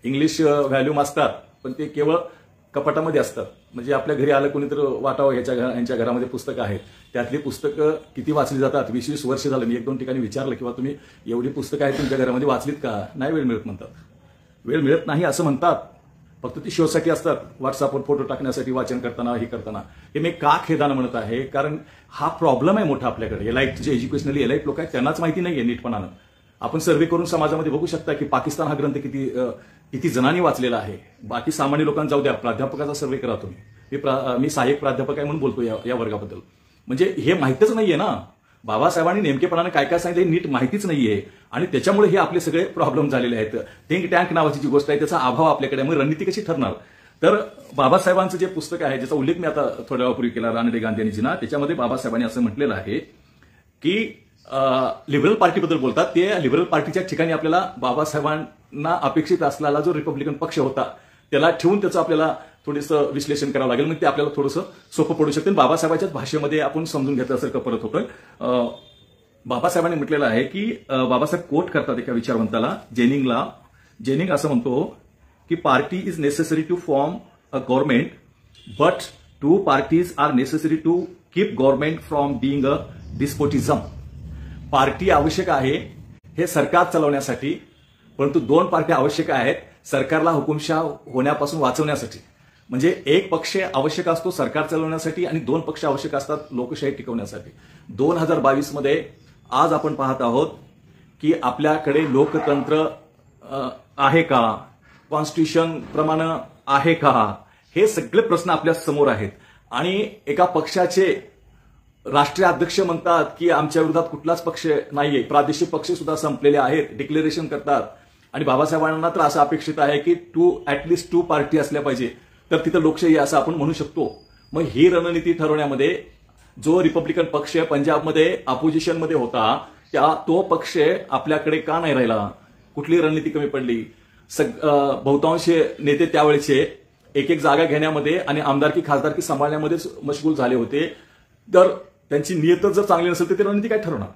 इंग्लिश व्हॅल्यूम असतात, पण ते केवळ कपाटामध्ये असतात. म्हणजे आपल्या घरी आलं कोणीतरी वाटावं यांच्या घरामध्ये पुस्तकं आहेत, त्यातली पुस्तकं किती वाचली जातात. 20-20 वर्ष झालं मी 1-2 ठिकाणी विचारलं किंवा तुम्ही एवढी पुस्तकं आहेत तुमच्या घरामध्ये वाचलीत का? नाही, वेळ मिळत म्हणतात. वेळ मिळत नाही असं म्हणतात, फक्त ती शोसाठी असतात, व्हॉट्सअपवर फोटो टाकण्यासाठी, वाचन करताना, हे करताना. हे मी का खेदानं म्हणत आहे, कारण हा प्रॉब्लेम आहे मोठा आपल्याकडे. एलाइट जे एज्युकेशनली एलाइट लोक आहेत त्यांनाच माहिती नाहीये नीटपणानं. आपण सर्व्हे करून समाजामध्ये बघू शकता की पाकिस्तान हा ग्रंथ किती जणांनी वाचलेला आहे. बाकी सामान्य लोकांना जाऊ द्या, प्राध्यापकाचा सर्व्हे करा तुम्ही. मी सहाय्यक प्राध्यापक आहे म्हणून बोलतो या वर्गाबद्दल. म्हणजे हे माहितीच नाहीये ना, बाबासाहेबांनी नेमकेपणाने काय काय सांगितलं हे नीट माहितीच नाहीये. आणि त्याच्यामुळे हे आपले सगळे प्रॉब्लेम झालेले आहेत. थिंक टँक नावाची जी गोष्ट आहे त्याचा अभाव आपल्याकडे, मग रणनीती कशी ठरणार. तर बाबासाहेबांचं जे पुस्तक आहे, ज्याचा उल्लेख मी आता थोड्या वेळापूर्वी केला, रानडे, गांधी आणि जिना, त्याच्यामध्ये बाबासाहेबांनी असं म्हटलेलं आहे की लिबरल पार्टीबद्दल बोलतात. ते लिबरल पार्टीच्या ठिकाणी आपल्याला बाबासाहेबांना अपेक्षित असलेला जो रिपब्लिकन पक्ष होता त्याला ठेवून त्याचं आपल्याला थोडंसं विश्लेषण करावं लागेल, मग ते आपल्याला थोडंसं सोपं पडू शकते. बाबासाहेबांच्याच भाषेमध्ये आपण समजून घेतल्यासारखं परत होतोय. बाबासाहेबांनी म्हटलेलं आहे की बाबासाहेब कोट करतात एका विचारवंताला, जेनिंगला. जेनिंग असं म्हणतो की party is necessary to form a government, but 2 parties are necessary to keep government from being a despotism. Party आवश्यक आहे हे सरकार चालवण्यासाठी, परंतु 2 पार्ट्या आवश्यक आहेत सरकारला हुकुमशाह होण्यापासून वाचवण्यासाठी. म्हणजे एक पक्ष आवश्यक असतो सरकार चालवण्यासाठी आणि 2 पक्ष आवश्यक असतात लोकशाही टिकवण्यासाठी. 2022 मध्ये आज आपण पाहत आहोत की आपल्याकडे लोकतंत्र आहे का, कॉन्स्टिट्यूशन प्रमाणे आहे का, हे सगळे प्रश्न आपल्या समोर आहेत. आणि एका पक्षाचे राष्ट्रीय अध्यक्ष म्हणतात की आमच्या विरोधात कुठलाच पक्ष नाहीये, प्रादेशिक पक्ष सुद्धा संपलेले आहेत, डिक्लेरेशन करतात. आणि बाबासाहेबांना तर असं अपेक्षित आहे की ऍटलिस्ट 2 पार्टी असल्या पाहिजे, तर तिथं लोकशाही असं आपण म्हणू शकतो. मग ही रणनीती ठरवण्यामध्ये जो रिपब्लिकन पक्ष पंजाबमध्ये अपोजिशनमध्ये होता, तो पक्ष आपल्याकडे का नाही राहिला, कुठली रणनीती कमी पडली. बहुतांश नेते त्यावेळेचे एक जागा घेण्यामध्ये आणि आमदारकी खासदारकी सांभाळण्यामध्येच मशगूल झाले होते. तर त्यांची नियतच जर चांगली नसेल तर ती रणनीती काय ठरवणार.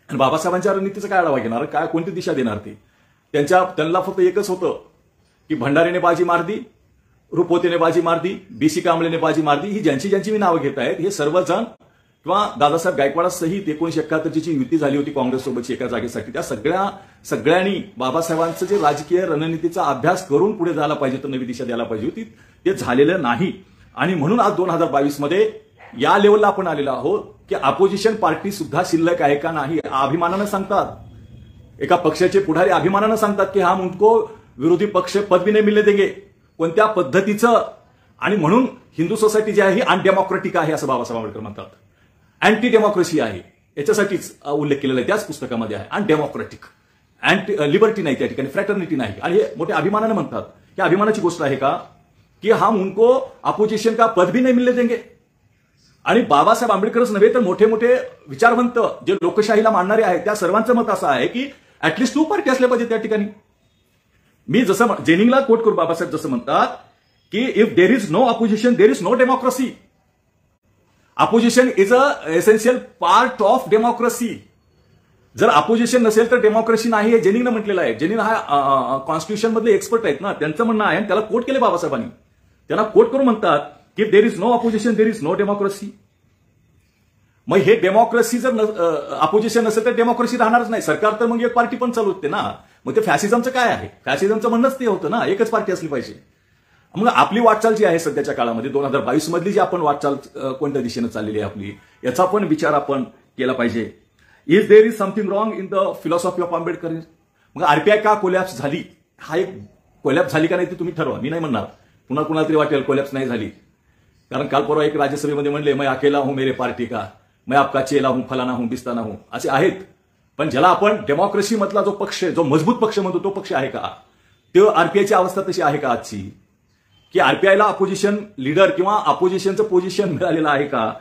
आणि बाबासाहेबांच्या रणनीतीचा काय आढावा घेणार, काय कोणती दिशा देणार ते? त्यांना फक्त एकच होतं की भंडारीने बाजी मार दी, रुपवतेने बाजी मार दी, बीसी कांबळेने बाजी मार दी. ही ज्यांची मी नावं घेत आहेत हे सर्वजण किंवा दादासाहेब गायकवाडासहित 1971 ची युती झाली होती काँग्रेससोबतची एका जागेसाठी, त्या सगळ्यांनी बाबासाहेबांचं जे राजकीय रणनीतीचा अभ्यास करून पुढे जायला पाहिजे होतं, नवी दिशा द्यायला पाहिजे होती, ते झालेलं नाही. आणि म्हणून आज 2022 मध्ये या लेवलला आपण आलेलो आहोत की अपोजिशन पार्टी सुद्धा शिल्लक आहे का नाही अभिमानानं सांगतात. एका पक्षाचे पुढारी अभिमानानं सांगतात की हम उनको विरोधी पक्ष पद भी नहीं मिलने देंगे. कोणत्या पद्धतीचं? आणि म्हणून हिंदू सोसायटी जी आहे ही अनडेमोक्रेटिक आहे असं बाबासाहेब आंबेडकर म्हणतात. अँटी डेमोक्रेसी आहे, याच्यासाठीच उल्लेख केलेला आहे त्याच पुस्तकामध्ये आहे. अनडेमोक्रेटिक, अँटी लिबर्टी नाही त्या ठिकाणी, फ्रॅटर्निटी नाही. आणि हे मोठ्या अभिमानानं म्हणतात. ही अभिमानाची गोष्ट आहे का की हम उनको अपोजिशन का पद भी नहीं मिलने देंगे. आणि बाबासाहेब आंबेडकरच नव्हे तर मोठे मोठे विचारवंत जे लोकशाहीला मानणारे आहेत त्या सर्वांचं मत असं आहे की ऍटलिस्ट 2 पार्टी असल्या पाहिजे त्या ठिकाणी. मी जसं जेनिंगला कोट करू, बाबासाहेब जसं म्हणतात की if there is no opposition there is no democracy. Opposition is a essential part of democracy. जर अपोजिशन नसेल तर डेमोक्रेसी नाही हे जेनिंगनं म्हटलेलं आहे. जेनिंग हा कॉन्स्टिट्यूशन मधले एक्सपर्ट आहेत ना, त्यांचं म्हणणं आहे आणि त्याला कोट केले बाबासाहेबांनी. त्यांना कोट करून म्हणतात की there is no opposition there is no democracy. मग हे डेमोक्रेसी जर अपोजिशन नसेल तर डेमोक्रेसी राहणारच नाही. सरकार तर मग एक पार्टी पण चालू होते ना. मग ते फॅसिझमचं काय आहे? फॅसिझमचं म्हणणंच ते होतं ना, एकच पार्टी असली पाहिजे. मग आपली वाटचाल जी आहे सध्याच्या काळामध्ये 2022 मधली जी आपण वाटचाल कोणत्या दिशेनं चाललेली आहे आपली, याचा पण विचार आपण केला पाहिजे. Is there is something wrong in the philosophy of Ambedkar. मग आरपीआय का कोलॅप्स झाली, हा एक कोलॅप्स झाली का नाही ते तुम्ही ठरवा. मी नाही म्हणणार, पुन्हा कुणाला तरी वाटेल कोलॅप्स नाही झाली. कारण काल परवा एक राज्यसभेमध्ये म्हणले मैं अकेला हूं मेरे पार्टी का, मैं आपका चेला हूं, फलाना हूं, बिस्ताना हूं, असे आहेत. पण ज्याला आपण डेमोक्रेसी मधला जो पक्ष, जो मजबूत पक्ष म्हणतो तो पक्ष आहे का? तो आरपीआयची अवस्था तशी आहे का आजची की आरपीआयला अपोजिशन लीडर किंवा अपोजिशनचं पोझिशन मिळालेलं आहे का?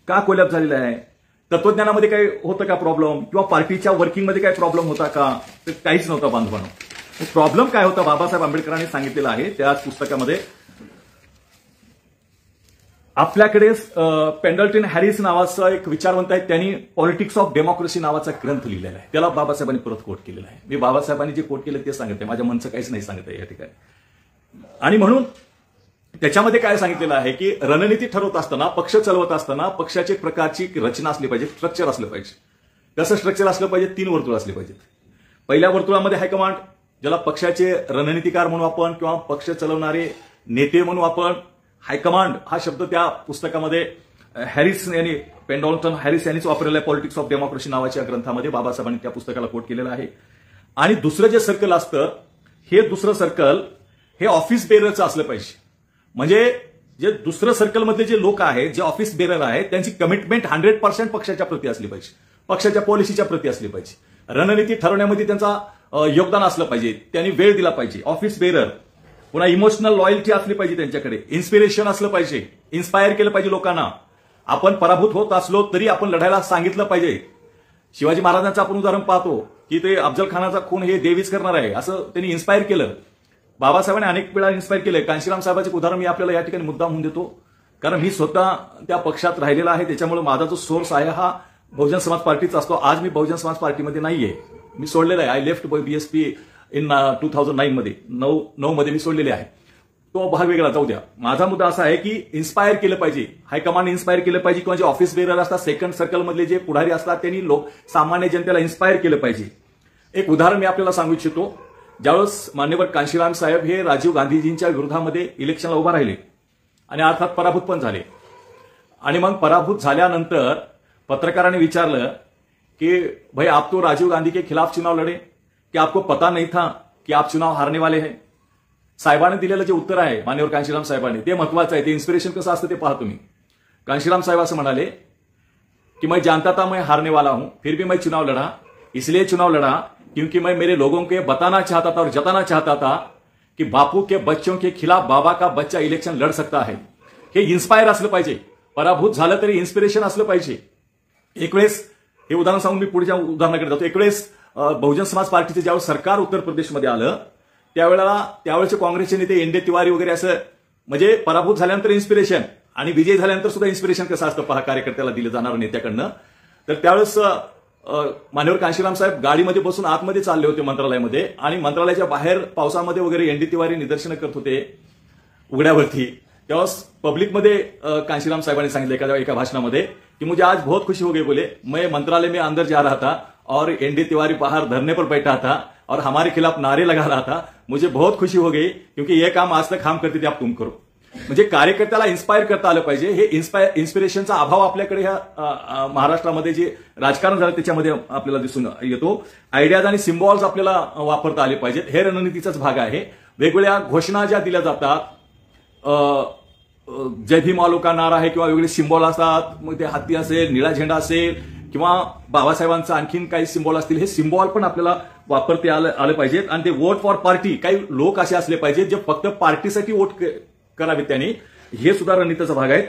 का कोलॅप्स झालेला आहे? तत्वज्ञानामध्ये काही होतं का प्रॉब्लेम, किंवा पार्टीच्या वर्किंगमध्ये काही प्रॉब्लेम होता का? तर काहीच नव्हता बांधवानो. प्रॉब्लेम काय होता बाबासाहेब आंबेडकरांनी सांगितलेलं आहे त्याच पुस्तकामध्ये. आपल्याकडे पेंडल्टन हॅरिस नावाचा एक विचारवंत आहे, त्यांनी पॉलिटिक्स ऑफ डेमोक्रेसी नावाचा ग्रंथ लिहिलेला आहे. त्याला बाबासाहेबांनी परत कोट केलेला आहे. मी बाबासाहेबांनी जे कोट केलं ते सांगत आहे, माझ्या मनचं काहीच नाही सांगत आहे या ठिकाणी. आणि म्हणून त्याच्यामध्ये काय सांगितलेलं आहे की रणनीती ठरवत असताना, पक्ष चालवत असताना पक्षाची एक प्रकारची रचना असली पाहिजे, स्ट्रक्चर असलं पाहिजे. कसं स्ट्रक्चर असलं पाहिजे? 3 वर्तुळ असले पाहिजेत. पहिल्या वर्तुळामध्ये हायकमांड, ज्याला पक्षाचे रणनीतिकार म्हणू आपण किंवा पक्ष चालवणारे नेते म्हणू आपण. हायकमांड हा शब्द त्या पुस्तकामध्ये हॅरिस यांनी, पेंडल्टन हॅरिस यांनीच वापरलेला आहे. पॉलिटिक्स ऑफ डेमोक्रेसी नावाच्या ग्रंथामध्ये बाबासाहेबांनी त्या पुस्तकाला कोट केलेलं आहे. आणि दुसरं जे सर्कल असतं, हे दुसरं सर्कल हे ऑफिस बेररचं असलं पाहिजे. म्हणजे जे दुसरं सर्कलमधले जे लोक आहेत, जे ऑफिस बेरर आहेत, त्यांची कमिटमेंट 100% पक्षाच्या प्रती असली पाहिजे, पक्षाच्या पॉलिसीच्या प्रती असली पाहिजे. रणनीती ठरवण्यामध्ये त्यांचा योगदान असलं पाहिजे, त्यांनी वेळ दिला पाहिजे. ऑफिस बेरर, पुन्हा इमोशनल लॉयल्टी असली पाहिजे त्यांच्याकडे, इन्स्पिरेशन असलं पाहिजे, इन्स्पायर केलं पाहिजे लोकांना. आपण पराभूत होत असलो तरी आपण लढायला सांगितलं पाहिजे. शिवाजी महाराजांचं आपण उदाहरण पाहतो की ते अफजल खानाचा खून हे देवीच करणार आहे असं त्यांनी इन्स्पायर केलं. बाबासाहेबांनी अनेक वेळा इन्स्पायर केलंय. कांशीराम साहेबांचे उदाहरण मी आपल्याला या ठिकाणी मुद्दाम होऊन देतो, कारण मी स्वतः त्या पक्षात राहिलेला आहे. त्याच्यामुळे माझा जो सोर्स आहे हा बहुजन समाज पार्टीचा असतो. आज मी बहुजन समाज पार्टीमध्ये नाहीये, मी सोडलेला आहे. आय लेफ्ट बीएसपी इन 2009 मध्ये, 9 मध्ये मी सोडलेले आहे. तो भाग वेगळा, जाऊ द्या. माझा मुद्दा असा आहे की इन्स्पायर केलं पाहिजे, हायकमांड इन्स्पायर केलं पाहिजे, किंवा जे ऑफिस बेरर असतात, सेकंड सर्कलमधले जे पुढारी असतात, त्यांनी सामान्य जनतेला इन्स्पायर केलं पाहिजे. एक उदाहरण मी आपल्याला सांगू इच्छितो. ज्यावेळेस मान्यवर कांशीराम साहेब हे राजीव गांधीजींच्या विरोधामध्ये इलेक्शनला उभा राहिले आणि अर्थात पराभूत पण झाले. आणि मग पराभूत झाल्यानंतर पत्रकारांनी विचारलं कि भाई आप तो राजीव गांधी के खिलाफ चुनाव लड़े, कि आपको पता नहीं था कि आप चुनाव हारने वाले हैं? साहेबांनी दिलेलं जे उत्तर आहे मान्यवर कांशीराम साहेबांनी, ते महत्वाचं आहे. ते इन्स्पिरेशन कसं असतं ते पहा तुम्ही. कांशीराम साहेब असं म्हणाले कि मैं जानता था मैं हारने वाला हूं, फिर भी मैं चुनाव लड़ा. इसलिए चुनाव लड़ा क्योंकि मैं मेरे लोगों को बताना चाहता था और जताना चाहता था कि बापू के बच्चों के खिलाफ बाबा का बच्चा इलेक्शन लढ सकता है. हे इन्स्पायर असलं पाहिजे. पराभूत झालं तरी इन्स्पिरेशन असलं पाहिजे. एक वेळेस हे उदाहरण सांगून मी पुढच्या उदाहरणाकडे जातो. एक वेळेस बहुजन समाज पार्टीचं ज्यावेळेस सरकार उत्तर प्रदेशमध्ये आलं त्यावेळेचे काँग्रेसचे नेते एनडी तिवारी वगैरे असं, म्हणजे पराभूत झाल्यानंतर इन्स्पिरेशन आणि विजय झाल्यानंतर सुद्धा इन्स्पिरेशन कसं असतं पहा कार्यकर्त्याला दिलं जाणार नेत्याकडनं. तर त्यावेळेस मान्यवर कांशीराम साहेब गाडीमध्ये बसून आतमध्ये चालले होते मंत्रालयामध्ये आणि मंत्रालयाच्या बाहेर पावसामध्ये वगैरे एनडी तिवारी निदर्शनं करत होते उघड्यावरती. तेव्हा पब्लिकमध्ये कांशीराम साहेबांनी सांगितलं एका भाषणामध्ये की मुझे आज बहुत खुशी हो गई, बोले मैं मंत्रालय में अंदर जा रहा था और एनडी तिवारी बाहर धरने पर बैठा था और हमारे खिलाफ नारे लगा रहा था, मुझे बहुत खुशी हो गई क्योंकि ये काम आज तक हम करते थे, अब तुम करो. म्हणजे कार्यकर्त्याला इन्स्पायर करता आलं पाहिजे. हे इन्स्पिरेशनचा अभाव आपल्याकडे ह्या महाराष्ट्रामध्ये जे राजकारण झालं त्याच्यामध्ये आपल्याला दिसून येतो. आयडियाज आणि सिम्बॉल्स आपल्याला वापरता आले पाहिजेत. हे रणनीतीचाच भाग आहे. वेगवेगळ्या घोषणा ज्या दिल्या जातात, जय भीम वालो का नारा आहे किंवा वेगवेगळे सिम्बॉल असतात, मग ते हत्ती असेल, निळा झेंडा असेल किंवा बाबासाहेबांचं आणखीन काही सिम्बॉल असतील, हे सिम्बॉल पण आपल्याला वापरते आले पाहिजेत. आणि ते वोट फॉर पार्टी, काही लोक असे असले पाहिजेत जे फक्त पार्टीसाठी वोट करावे त्यांनी, हे सुद्धा रणनीतीचा भाग आहे.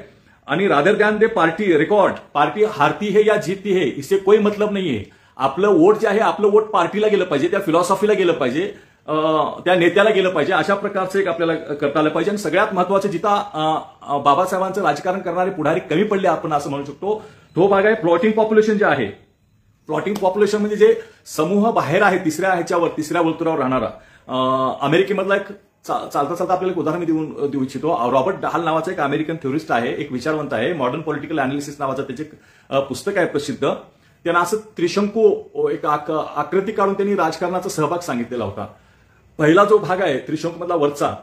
आणि रादर दॅन दे पार्टी रेकॉर्ड, पार्टी हारती है या जीतती है इससे कोई मतलब नाहीये. आपलं वोट जे आहे, आपलं वोट पार्टीला गेलं पाहिजे, त्या फिलॉसॉफीला गेलं पाहिजे, त्या नेत्याला गेलं पाहिजे. अशा प्रकारचं एक आपल्याला करता आलं पाहिजे. आणि सगळ्यात महत्वाचं, जिथं बाबासाहेबांचं राजकारण करणारे पुढारी कमी पडले आपण असं म्हणू शकतो, तो भाग आहे प्लॉटिंग पॉप्युलेशन जे आहे. प्लॉटिंग पॉप्युलेशन म्हणजे जे समूह बाहेर आहे, तिसऱ्या वर्तुळावर राहणारा. अमेरिकेमधला एक चालता आपल्याला एक उदाहरण देऊ इच्छितो. रॉबर्ट डहाल नावाचा एक अमेरिकन थ्योरिस्ट आहे, एक विचारवंत आहे. मॉडर्न पॉलिटिकल अनालिसिस नावाचं त्याचे पुस्तक आहे प्रसिद्ध. त्यांना असं त्रिशंकू एक आकृती काढून त्यांनी राजकारणाचा सहभाग सांगितलेला होता. पहिला जो भाग आहे त्रिशंकूमधला वरचा,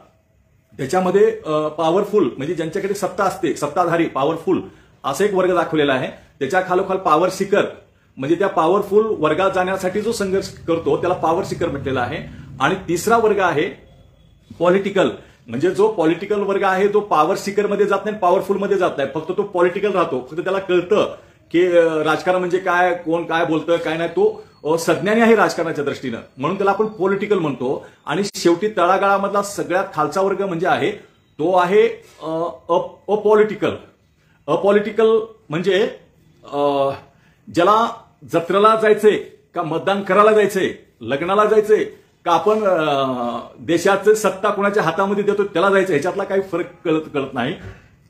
त्याच्यामध्ये पॉवरफुल म्हणजे ज्यांच्याकडे सत्ता असते, सत्ताधारी पॉवरफुल असा एक वर्ग दाखवलेला आहे. त्याच्या खालोखाल पॉवर सिकर म्हणजे त्या पॉवरफुल वर्गात जाण्यासाठी जो संघर्ष करतो त्याला पॉवर सिकर म्हटलेला आहे. आणि तिसरा वर्ग आहे पॉलिटिकल, म्हणजे जो पॉलिटिकल वर्ग आहे तो पॉवर सिकर मध्ये जात नाही, पॉवरफुल मध्ये जात नाही, फक्त तो पॉलिटिकल राहतो. फक्त त्याला कळतं की राजकारण म्हणजे काय, कोण काय बोलतं काय नाही, तो सज्ञानी आहे राजकारणाच्या दृष्टीनं, म्हणून त्याला आपण पॉलिटिकल म्हणतो. आणि शेवटी तळागाळामधला सगळ्यात खालचा वर्ग म्हणजे आहे तो आहे अपॉलिटिकल. अपॉलिटिकल म्हणजे ज्याला जत्रेला जायचंय का मतदान करायला जायचंय, लग्नाला जायचंय का आपण देशाचं सत्ता कोणाच्या हातामध्ये देतो त्याला जायचं, ह्याच्यातला काही फरक कळत नाही.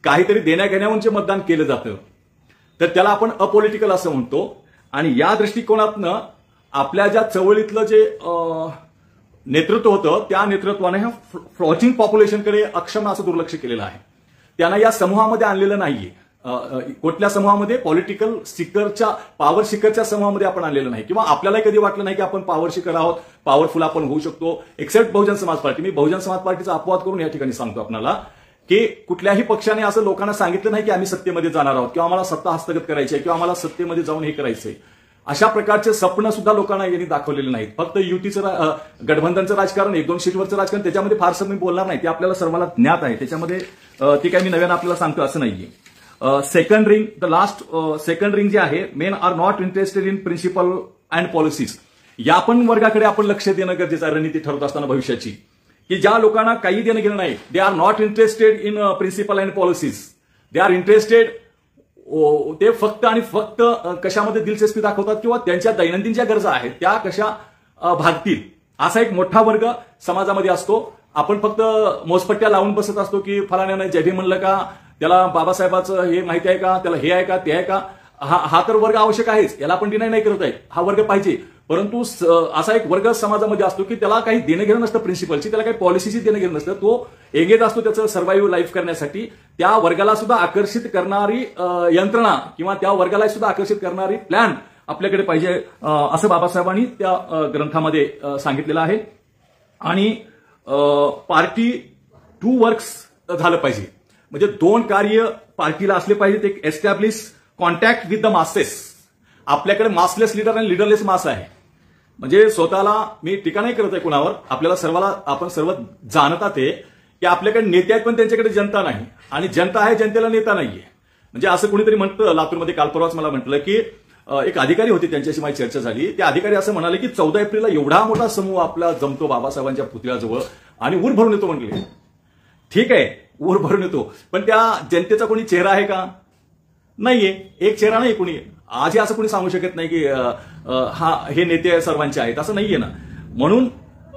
काहीतरी देण्याघेण्याहून जे मतदान केलं जातं तर त्याला आपण अपॉलिटिकल असं म्हणतो. आणि या दृष्टिकोनातनं आपल्या ज्या चळवळीतलं जे नेतृत्व होतं त्या नेतृत्वाने ह्या फ्लॉटिंग पॉप्युलेशनकडे अक्षम असं दुर्लक्ष केलेलं आहे. त्यांना या समूहामध्ये आणलेलं नाहीये. कुठल्या समूहामध्ये, पॉलिटिकल सिकरच्या, पॉवर सिकरच्या समूहामध्ये आपण आणलेलं नाही. किंवा आपल्यालाही कधी वाटलं नाही की आपण पॉवर सिकर आहोत, पॉवरफुल आपण होऊ शकतो, एक्सेप्ट बहुजन समाज पार्टी. मी बहुजन समाज पार्टीचा अपवाद करून या ठिकाणी सांगतो आपल्याला की कुठल्याही पक्षाने असं लोकांना सांगितलं नाही की आम्ही सत्तेमध्ये जाणार आहोत किंवा आम्हाला सत्ता हस्तगत करायची आहे किंवा आम्हाला सत्तेमध्ये जाऊन हे करायचंय. अशा प्रकारचे स्वप्न सुद्धा लोकांना यांनी दाखवलेले नाहीत. फक्त युतीचं गठबंधनचं राजकारण, 1-2 सीटवरचं राजकारण, त्याच्यामध्ये फारसं मी बोलणार नाही, ते आपल्याला सर्वांना ज्ञात आहे. त्याच्यामध्ये ते काही मी नव्यानं आपल्याला सांगतो असं नाहीये. Second ring, the last second ring जे आहे, men are not interested in principle and policies. या पण वर्गाकडे आपण लक्ष देणं गरजेचं आहे रणनीती ठरवत असताना भविष्याची, की ज्या लोकांना काही देणं घेणं नाही. They are not interested in principle and policies. They are interested, ते फक्त आणि फक्त कशामध्ये दिलचस्पी दाखवतात किंवा त्यांच्या दैनंदिन ज्या गरजा आहेत त्या कशा भागतील, असा एक मोठा वर्ग समाजामध्ये असतो. आपण फक्त मोजपट्ट्या लावून बसत असतो की फलाण्यानं जय भीम म्हणलं का, त्याला बाबासाहेबाचं हे माहिती आहे का, त्याला हे आहे का, ते आहे का. हा तर वर्ग आवश्यक आहेच, याला आपण डिनाय नाही करत आहे, हा वर्ग पाहिजे. परंतु असा एक वर्ग समाजामध्ये असतो की त्याला काही देणं घेणं नसतं प्रिन्सिपलची, त्याला काही पॉलिसीची देणं घेणं नसतं. तो एंगेज असतो त्याचं सर्व्हाइव्ह लाईफ करण्यासाठी. त्या वर्गाला सुद्धा आकर्षित करणारी यंत्रणा किंवा त्या वर्गाला सुद्धा आकर्षित करणारी प्लॅन आपल्याकडे पाहिजे, असं बाबासाहेबांनी त्या ग्रंथामध्ये सांगितलेलं आहे. आणि पार्टी 2 वर्क्स झालं पाहिजे, म्हणजे 2 कार्य पार्टीला असले पाहिजेत. एक establish contact with the masses. आपल्याकडे मासलेस लीडर आणि लीडरलेस मास आहे. म्हणजे स्वतःला मी टीका नाही करत आहे कुणावर, आपल्याला सर्वाला, आपण सर्व जाणतात ते की आपल्याकडे नेते आहेत पण त्यांच्याकडे जनता नाही, आणि जनता आहे जनतेला नेता नाहीये. म्हणजे असं कुणीतरी म्हणतं, लातूरमध्ये काल परवाच मला म्हटलं की एक अधिकारी होते, त्यांच्याशी माझी चर्चा झाली. ते अधिकारी असं म्हणाले की 14 एप्रिलला एवढा मोठा समूह आपला जमतो बाबासाहेबांच्या पुतळ्याजवळ आणि ऊर भरून येतो म्हटले. ठीक आहे, ऊर भरून येतो, पण त्या जनतेचा कोणी चेहरा आहे का? नाहीये, एक चेहरा नाही कोणी. आजही असं कोणी सांगू शकत नाही की हे नेते सर्वांचे आहेत, असं नाहीये ना. म्हणून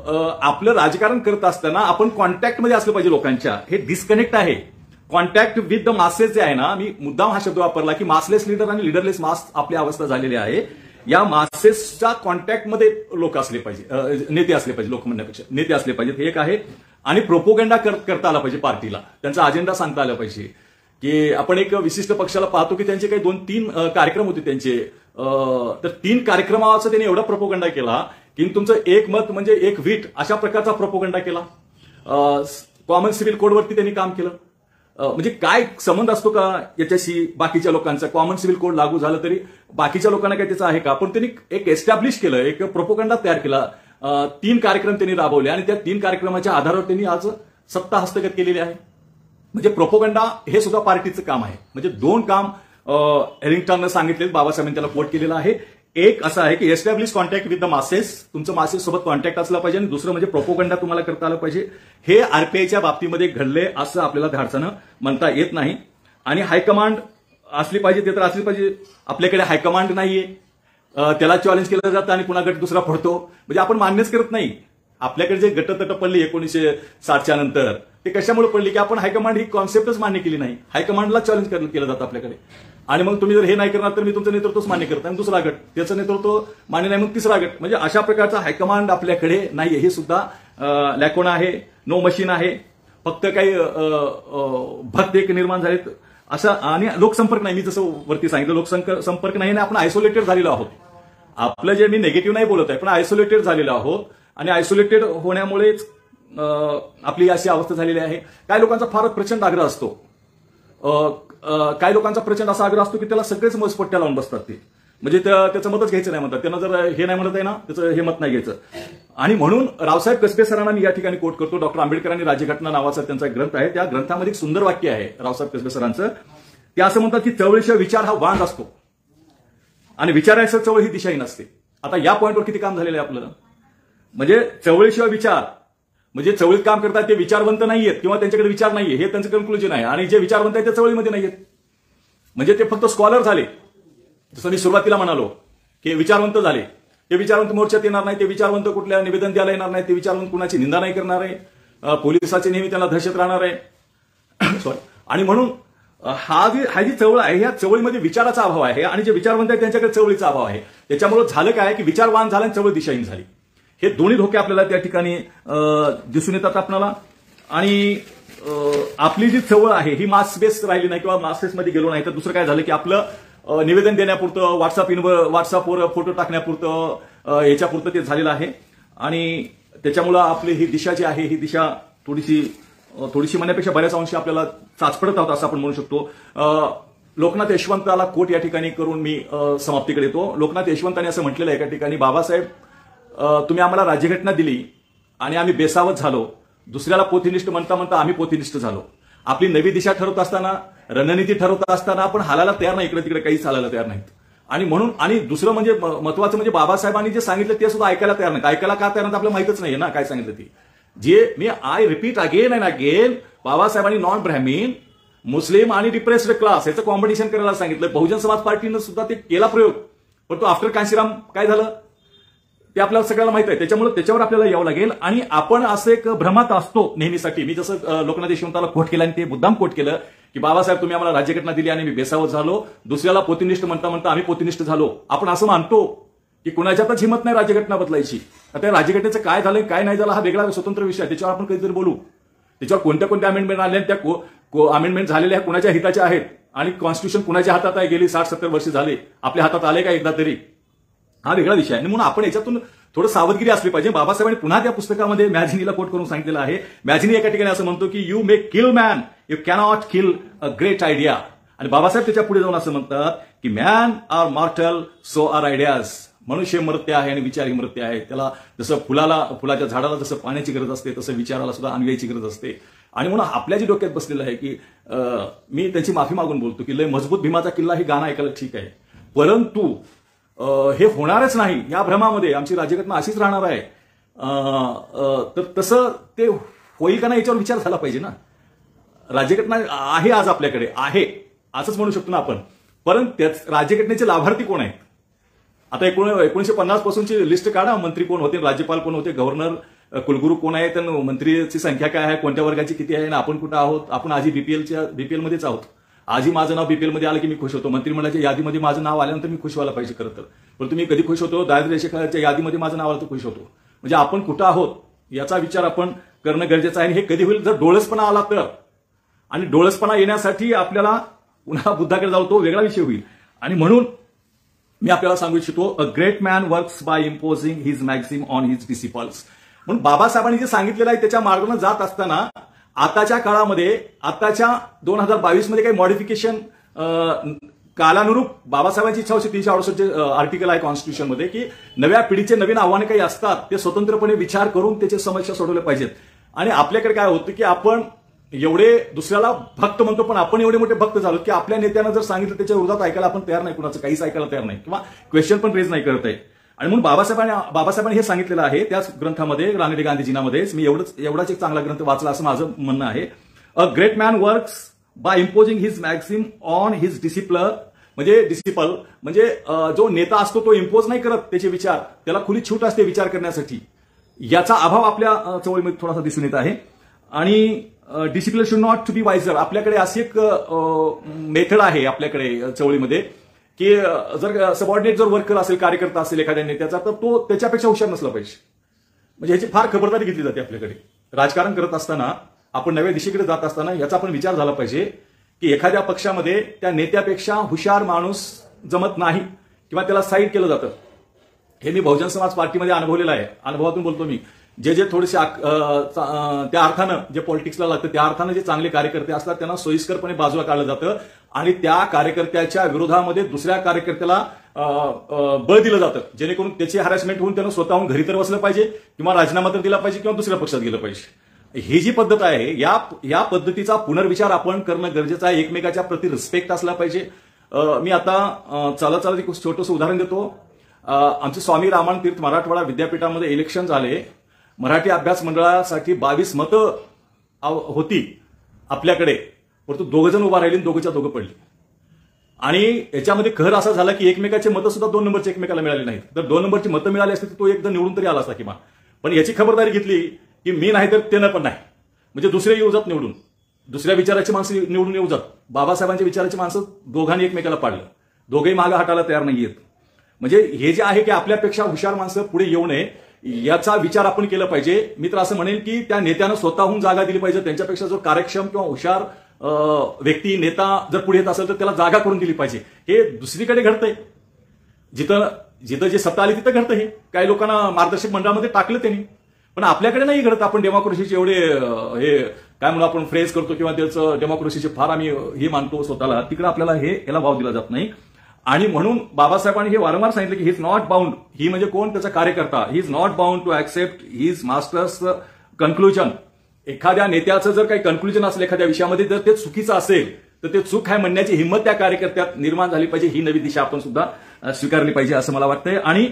आपलं राजकारण करत असताना आपण कॉन्टॅक्टमध्ये असलं पाहिजे लोकांच्या. हे डिस्कनेक्ट आहे. कॉन्टॅक्ट विथ द मासेस जे आहे ना, मी मुद्दाम हा शब्द वापरला की मासलेस लीडर आणि लीडरलेस मास आपली अवस्था झालेली आहे. या मासेसच्या कॉन्टॅक्टमध्ये लोक असले पाहिजे, नेते असले पाहिजे, लोक म्हणण्यापेक्षा नेते असले पाहिजेत, हे एक आहे. आणि प्रोपोगंडा करता आला पाहिजे पार्टीला, त्यांचा अजेंडा सांगता आला पाहिजे. की आपण एक विशिष्ट पक्षाला पाहतो की त्यांचे काही 2-3 कार्यक्रम होते त्यांचे, तर 3 कार्यक्रमाचा त्यांनी एवढा प्रोपोगंडा केला की तुमचं एक मत म्हणजे एक व्हीट, अशा प्रकारचा प्रोपोगंडा केला. कॉमन सिव्हिल कोडवरती त्यांनी काम केलं. म्हणजे काय संबंध असतो का याच्याशी बाकीच्या लोकांचा? कॉमन सिव्हिल कोड लागू झालं तरी बाकीच्या लोकांना काय त्याचं आहे का? पण त्यांनी एक एस्टॅब्लिश केलं, एक प्रोपोगंडा तयार केला. 3 कार्यक्रम त्यांनी राबवले आणि त्या 3 कार्यक्रमाच्या आधारावर त्यांनी आज सत्ता हस्तगत केलेली आहे. म्हणजे प्रोपोगंडा हे सुद्धा पार्टीचं काम आहे. म्हणजे 2 काम एरिंग्टननं सांगितले, बाबासाहेबांनी त्याला कोट केलेलं आहे. एक असं आहे की establish contact with the masses, तुमचं मासेस सोबत कॉन्टॅक्ट असला पाहिजे. आणि दुसरं म्हणजे प्रोपोगंडा तुम्हाला करता आलं पाहिजे. हे आरपीआयच्या बाबतीमध्ये घडले असं आपल्याला धाडसानं म्हणता येत नाही. आणि हायकमांड असली पाहिजे, ते तर असली पाहिजे. आपल्याकडे हायकमांड नाहीये, त्याला चॅलेंज केलं जातं आणि पुन्हा गट दुसरा पडतो. म्हणजे आपण मान्यच करत नाही. आपल्याकडे जे गटतट पडली 1960च्या नंतर, ते कशामुळे पडली की आपण हायकमांड ही कॉन्सेप्टच मान्य केली नाही. हायकमांडला चॅलेंज केलं जातं आपल्याकडे. आणि मग तुम्ही जर हे नाही करणार तर मी तुमचं नेतृत्वच मान्य करत नाही, दुसरा गट त्याचं नेतृत्व मान्य नाही, मग तिसरा गट. म्हणजे अशा प्रकारचा हायकमांड आपल्याकडे नाहीये. हे सुद्धा लॅकोना आहे, नो मशीन आहे. फक्त काही भक्त एक निर्माण झालेत असं. आणि लोकसंपर्क नाही, मी जसं वरती सांगितलं, लोकसंपर्क नाही. आपण आयसोलेटेड झालेलो आहोत. आपलं जे, मी नेगेटिव्ह नाही बोलत आहे, पण आयसोलेटेड झालेलो आहोत. आणि आयसोलेटेड होण्यामुळेच आपली अशी अवस्था झालेली आहे. काही लोकांचा फार प्रचंड आग्रह असतो, काही लोकांचा प्रचंड असा आग्रह असतो की त्याला सगळेच मसपट्ट्या लावून बसतात. ते म्हणजे त्याचं मतच घ्यायचं नाही म्हणतात. त्यांना जर हे नाही म्हणत आहे ना, त्याचं हे मत नाही घ्यायचं. आणि म्हणून रावसाहेब कसबे सरांना मी या ठिकाणी कोट करतो. डॉक्टर आंबेडकरांनी राज्यघटना नावाचा त्यांचा ग्रंथ आहे, त्या ग्रंथामध्ये एक सुंदर वाक्य आहे रावसाहेब कसबे सरांचं. ते असं म्हणतात की चळवळीशिवाय विचार हा वांग असतो आणि विचारायचं चळवळ ही दिशाही नसते. आता या पॉईंटवर किती काम झालेलं आहे आपलं? म्हणजे चळवळीशिवाय विचार, म्हणजे चळवळीत काम करतात ते विचारवंत नाहीयेत किंवा त्यांच्याकडे विचार नाहीये, हे त्यांचं कन्क्लुजन आहे. आणि जे विचारवंत आहेत ते चळवळीमध्ये नाहीयेत, म्हणजे ते फक्त स्कॉलर झाले. जसं मी सुरुवातीला म्हणालो की विचारवंत झाले, ते विचारवंत मोर्चात येणार नाही, ते विचारवंत कुठल्या निवेदन द्यायला येणार नाही, ते विचारवंत कुणाची निंदा नाही करणार आहे, पोलिसाचे नेहमी त्यांना दहशत राहणार आहे. सॉरी. आणि म्हणून हा जी चळवळ आहे, ह्या चळवळीमध्ये विचाराचा अभाव आहे. आणि जे विचारवंत आहेत त्यांच्याकडे चळवळीचा अभाव आहे. त्याच्यामुळे झालं काय की विचारवान झाला आणि चळवळ दिशाहीन झाली. हे दोन्ही धोके आपल्याला त्या ठिकाणी दिसून येतात आपल्याला. आणि आपली जी चळवळ आहे ही मास बेस राहिली नाही किंवा मास बेसमध्ये गेलो नाही. तर दुसरं काय झालं की आपलं निवेदन देण्यापुरतं, व्हॉट्सअपवर फोटो टाकण्यापुरतं, याच्यापुरतं ते झालेलं आहे. आणि त्याच्यामुळं आपली ही दिशा जी आहे, ही दिशा थोडीशी म्हणण्यापेक्षा बऱ्याच अंशी आपल्याला चाचपडत आहोत असं आपण म्हणू शकतो. लोकनाथ यशवंताला कोट या ठिकाणी करून मी समाप्तीकडे येतो. लोकनाथ यशवंतांनी असं म्हटलेलं आहे एका ठिकाणी, बाबासाहेब तुम्ही आम्हाला राज्यघटना दिली आणि आम्ही बेसावत झालो. दुसऱ्याला पोथीनिष्ठ म्हणता म्हणता आम्ही पोथीनिष्ठ झालो. आपली नवी दिशा ठरवत असताना, रणनीती ठरवत असताना आपण हालायला तयार नाही, इकडे तिकडे काहीच हालायला तयार नाहीत. आणि म्हणून, आणि दुसरं म्हणजे महत्वाचं म्हणजे बाबासाहेबांनी जे सांगितलं ते सुद्धा ऐकायला तयार नाहीत. ऐकायला का तयार नाहीत आपल्याला माहितच नाहीये ना काय सांगितलं ते. जे मी I repeat again and again, बाबासाहेबांनी नॉन ब्राह्मीण, मुस्लिम आणि डिप्रेस्ड क्लास याचं कॉम्पिटिशन करायला सांगितलं. बहुजन समाज पार्टीनं सुद्धा ते केला प्रयोग, पण तो आफ्टर कांशीराम काय झालं ते आपल्याला सगळ्याला माहित आहे. त्याच्यामुळे त्याच्यावर आपल्याला यावं लागेल. आणि आपण असं एक भ्रमात असतो नेहमीसाठी. मी जसं लोकनाथ यशवंताला कोट केलं आणि ते मुद्दाम कोट केलं की बाबासाहेब तुम्ही आम्हाला राज्यघटना दिली आणि मी बेसावत झालो, दुसऱ्याला पोथीनिष्ठ म्हणता म्हणता आम्ही पोथीनिष्ठ झालो. आपण असं मानतो की कुणाच्यातच हिंमत नाही राज्यघटना बदलायची. आता राज्यघटनेचं काय झालं काय नाही झालं हा वेगळा स्वतंत्र विषय आहे, त्याच्यावर आपण कधीतरी बोलू. त्याच्यावर कोणत्या अमेंडमेंट आल्या, त्या अमेंडमेंट झालेल्या कुणाच्या हिताच्या आहेत आणि कॉन्स्टिट्यूशन कुणाच्या हातात आहे, गेली 60-70 वर्ष झाले, आपल्या हातात आले का एकदा तरी, हा वेगळा विषय आहे. म्हणून आपण याच्यातून थोडं सावधगिरी असली पाहिजे. बाबासाहेबांनी पुन्हा त्या पुस्तकामध्ये मॅझिनीला कोट करून सांगितलेलं आहे. मॅझिनी एका ठिकाणी असं म्हणतो की you may kill man, you cannot kill a great idea. आणि बाबासाहेब त्याच्या पुढे जाऊन असं म्हणतात की man are mortal, so are ideas. मनुष्य मृत्य आहे आणि विचार ही मृत्य आहे. त्याला जसं फुलाच्या झाडाला जसं पाण्याची गरज असते तसं विचाराला सुद्धा अन्वयाची गरज असते. आणि म्हणून आपल्या जी डोक्यात बसलेलं आहे की मी त्यांची माफी मागून बोलतो की लय मजबूत भीमाचा किल्ला हे गाणं ऐकायला ठीक आहे, परंतु हे होणारच नाही. या भ्रमामध्ये आमची राज्यघटना अशीच राहणार आहे, तर तसं ते होईल का नाही याच्यावर विचार झाला पाहिजे ना. राज्यघटना आहे आज आपल्याकडे, आहे असंच म्हणू शकतो ना आपण, परंतु राज्यघटनेचे लाभार्थी कोण आहेत? आता 1950 पासूनची लिस्ट काढा. मंत्री कोण होते, राज्यपाल कोण होते, गव्हर्नर, कुलगुरू कोण आहेत, मंत्रीची संख्या काय आहे, कोणत्या वर्गाची किती आहे, आणि आपण कुठं आहोत. आपण आधी बीपीएलमध्येच आहोत. आजही माझं नाव बीपीएल मध्ये आलं की मी खुश होतो. मंत्रिमंडळाच्या यादीमध्ये माझं नाव आल्यानंतर मी खुश व्हायला पाहिजे खरं तर. परंतु मी कधी खुश होतो, दारिद्र्य रेषेखालच्या यादीमध्ये माझं नाव आलं तर खुश होतो. म्हणजे आपण कुठं आहोत याचा विचार आपण करणं गरजेचं आहे. आणि हे कधी होईल जर डोळसपणा आला तर. आणि डोळसपणा येण्यासाठी आपल्याला पुन्हा बुद्धाकडे जाऊ, तो वेगळा विषय होईल. आणि म्हणून मी आपल्याला सांगू इच्छितो, a great man works by imposing his maxim on his disciples. म्हणून बाबासाहेबांनी जे सांगितलेलं आहे त्याच्या मार्गाने जात असताना आताच्या काळामध्ये, आताच्या 2022 मध्ये काही मॉडिफिकेशन कालानुरूप बाबासाहेबांची इच्छा होती. 368 आर्टिकल आहे कॉन्स्टिट्यूशनमध्ये की नव्या पिढीचे नवीन आव्हाने काही असतात ते स्वतंत्रपणे विचार करून त्याचे समस्या सोडवल्या पाहिजेत. आणि आपल्याकडे काय होतं की आपण एवढे दुसऱ्याला भक्त म्हणतो, पण आपण एवढे मोठे भक्त झालो की आपल्या नेत्यानं जर सांगितलं त्याच्या विरोधात ऐकायला आपण तयार नाही, कुणाचं काहीच ऐकायला तयार नाही किंवा क्वेश्चन पण रेज नाही करत आहे. आणि म्हणून बाबासाहेबांनी हे सांगितलेलं आहे त्याच ग्रंथामध्ये, रानडे गांधीजीनामध्येच. मी एवढाच एक चांगला ग्रंथ वाचला असं माझं म्हणणं आहे. A great man works by imposing his maxim on his disciple म्हणजे जो नेता असतो तो इम्पोज नाही करत त्याचे विचार, त्याला खुली छूट असते विचार करण्यासाठी. याचा अभाव आपल्या चळवळीमध्ये थोडासा दिसून येत आहे. आणि discipline should not to be वायझर. आपल्याकडे अशी एक मेथड आहे आपल्याकडे चळवळीमध्ये की जर सबऑर्डिनेट जर वर्कर असेल, कार्यकर्ता असेल एखाद्या नेत्याचा, तर तो त्याच्यापेक्षा हुशार नसला पाहिजे. म्हणजे ह्याची फार खबरदारी घेतली जाते आपल्याकडे. राजकारण करत असताना, आपण नव्या दिशेकडे जात असताना याचा पण विचार झाला पाहिजे की एखाद्या पक्षामध्ये त्या नेत्यापेक्षा हुशार माणूस जमत नाही किंवा त्याला साईड केलं जातं. हे मी बहुजन समाज पार्टीमध्ये अनुभवलेलं आहे. अनुभवातून बोलतो मी. जे थोडेसे त्या अर्थानं जे पॉलिटिक्सला लागतं त्या अर्थानं जे चांगले कार्यकर्ते असतात त्यांना सोयीस्करपणे बाजूला काढलं जातं आणि त्या कार्यकर्त्याच्या विरोधामध्ये दुसऱ्या कार्यकर्त्याला बळ दिलं जातं, जेणेकरून त्याची हॅरॅसमेंट होऊन त्यानं स्वतःहून घरी तर बसलं पाहिजे किंवा राजीनामा तर दिला पाहिजे किंवा दुसऱ्या पक्षात गेलं पाहिजे. ही जी पद्धत आहे या पद्धतीचा पुनर्विचार आपण करणं गरजेचं आहे. एकमेकाच्या प्रति रिस्पेक्ट असला पाहिजे. मी आता चालत एक छोटंसं उदाहरण देतो. आमचे स्वामी रामानंद तीर्थ मराठवाडा विद्यापीठामध्ये इलेक्शन झाले. मराठी अभ्यास मंडळासाठी 22 मतं होती आपल्याकडे, परंतु 2 जण उभा राहिले, 2च्या 2 पडली. आणि याच्यामध्ये कहर असा झाला की एकमेकाचे मतं सुद्धा 2 नंबरचे एकमेकाला मिळाले नाहीत. तर 2 नंबरची मतं मिळाली असती तर तो एकदा निवडून तरी आला असता किमान. पण याची खबरदारी घेतली की मी नाही तर त्यानं पण नाही, म्हणजे दुसरे येऊ जात निवडून, दुसऱ्या विचाराची माणसं निवडून येऊ जात. बाबासाहेबांच्या विचाराची माणसं दोघांनी एकमेकाला पाडलं. दोघेही मागे हटायला तयार नाहीयेत. म्हणजे हे जे आहे की आपल्यापेक्षा हुशार माणसं पुढे येऊ नये याचा विचार आपण केला पाहिजे. मी तर असं म्हणेन की त्या नेत्यानं स्वतःहून जागा दिली पाहिजे. त्यांच्यापेक्षा जो कार्यक्षम किंवा हुशार व्यक्ती नेता जर पुढे येत असेल तर त्याला जागा करून दिली पाहिजे. हे दुसरीकडे घडतंय. जिथं जे सत्ता आली तिथं घडतं. हे काही लोकांना मार्गदर्शक मंडळामध्ये टाकलं त्यांनी, पण आपल्याकडे नाही घडत. आपण डेमोक्रेसीचे एवढे हे काय म्हणून आपण फ्रेज करतो किंवा त्याचं डेमोक्रेसीचे फार आम्ही हे मानतो स्वतःला, तिकडे आपल्याला याला वाव दिला जात नाही. आणि म्हणून बाबासाहेबांनी हे वारंवार सांगितलं की he is not bound. He म्हणजे कोण? त्याचा कार्यकर्ता. He is not bound to accept his master's conclusion. एखाद्या नेत्याचं जर काही कन्क्लुजन असेल एखाद्या विषयामध्ये, जर ते चुकीचं असेल तर ते चूक आहे म्हणण्याची हिंमत त्या कार्यकर्त्यात निर्माण झाली पाहिजे. ही नवी दिशा आपण सुद्धा स्वीकारली पाहिजे असं मला वाटतंय. आणि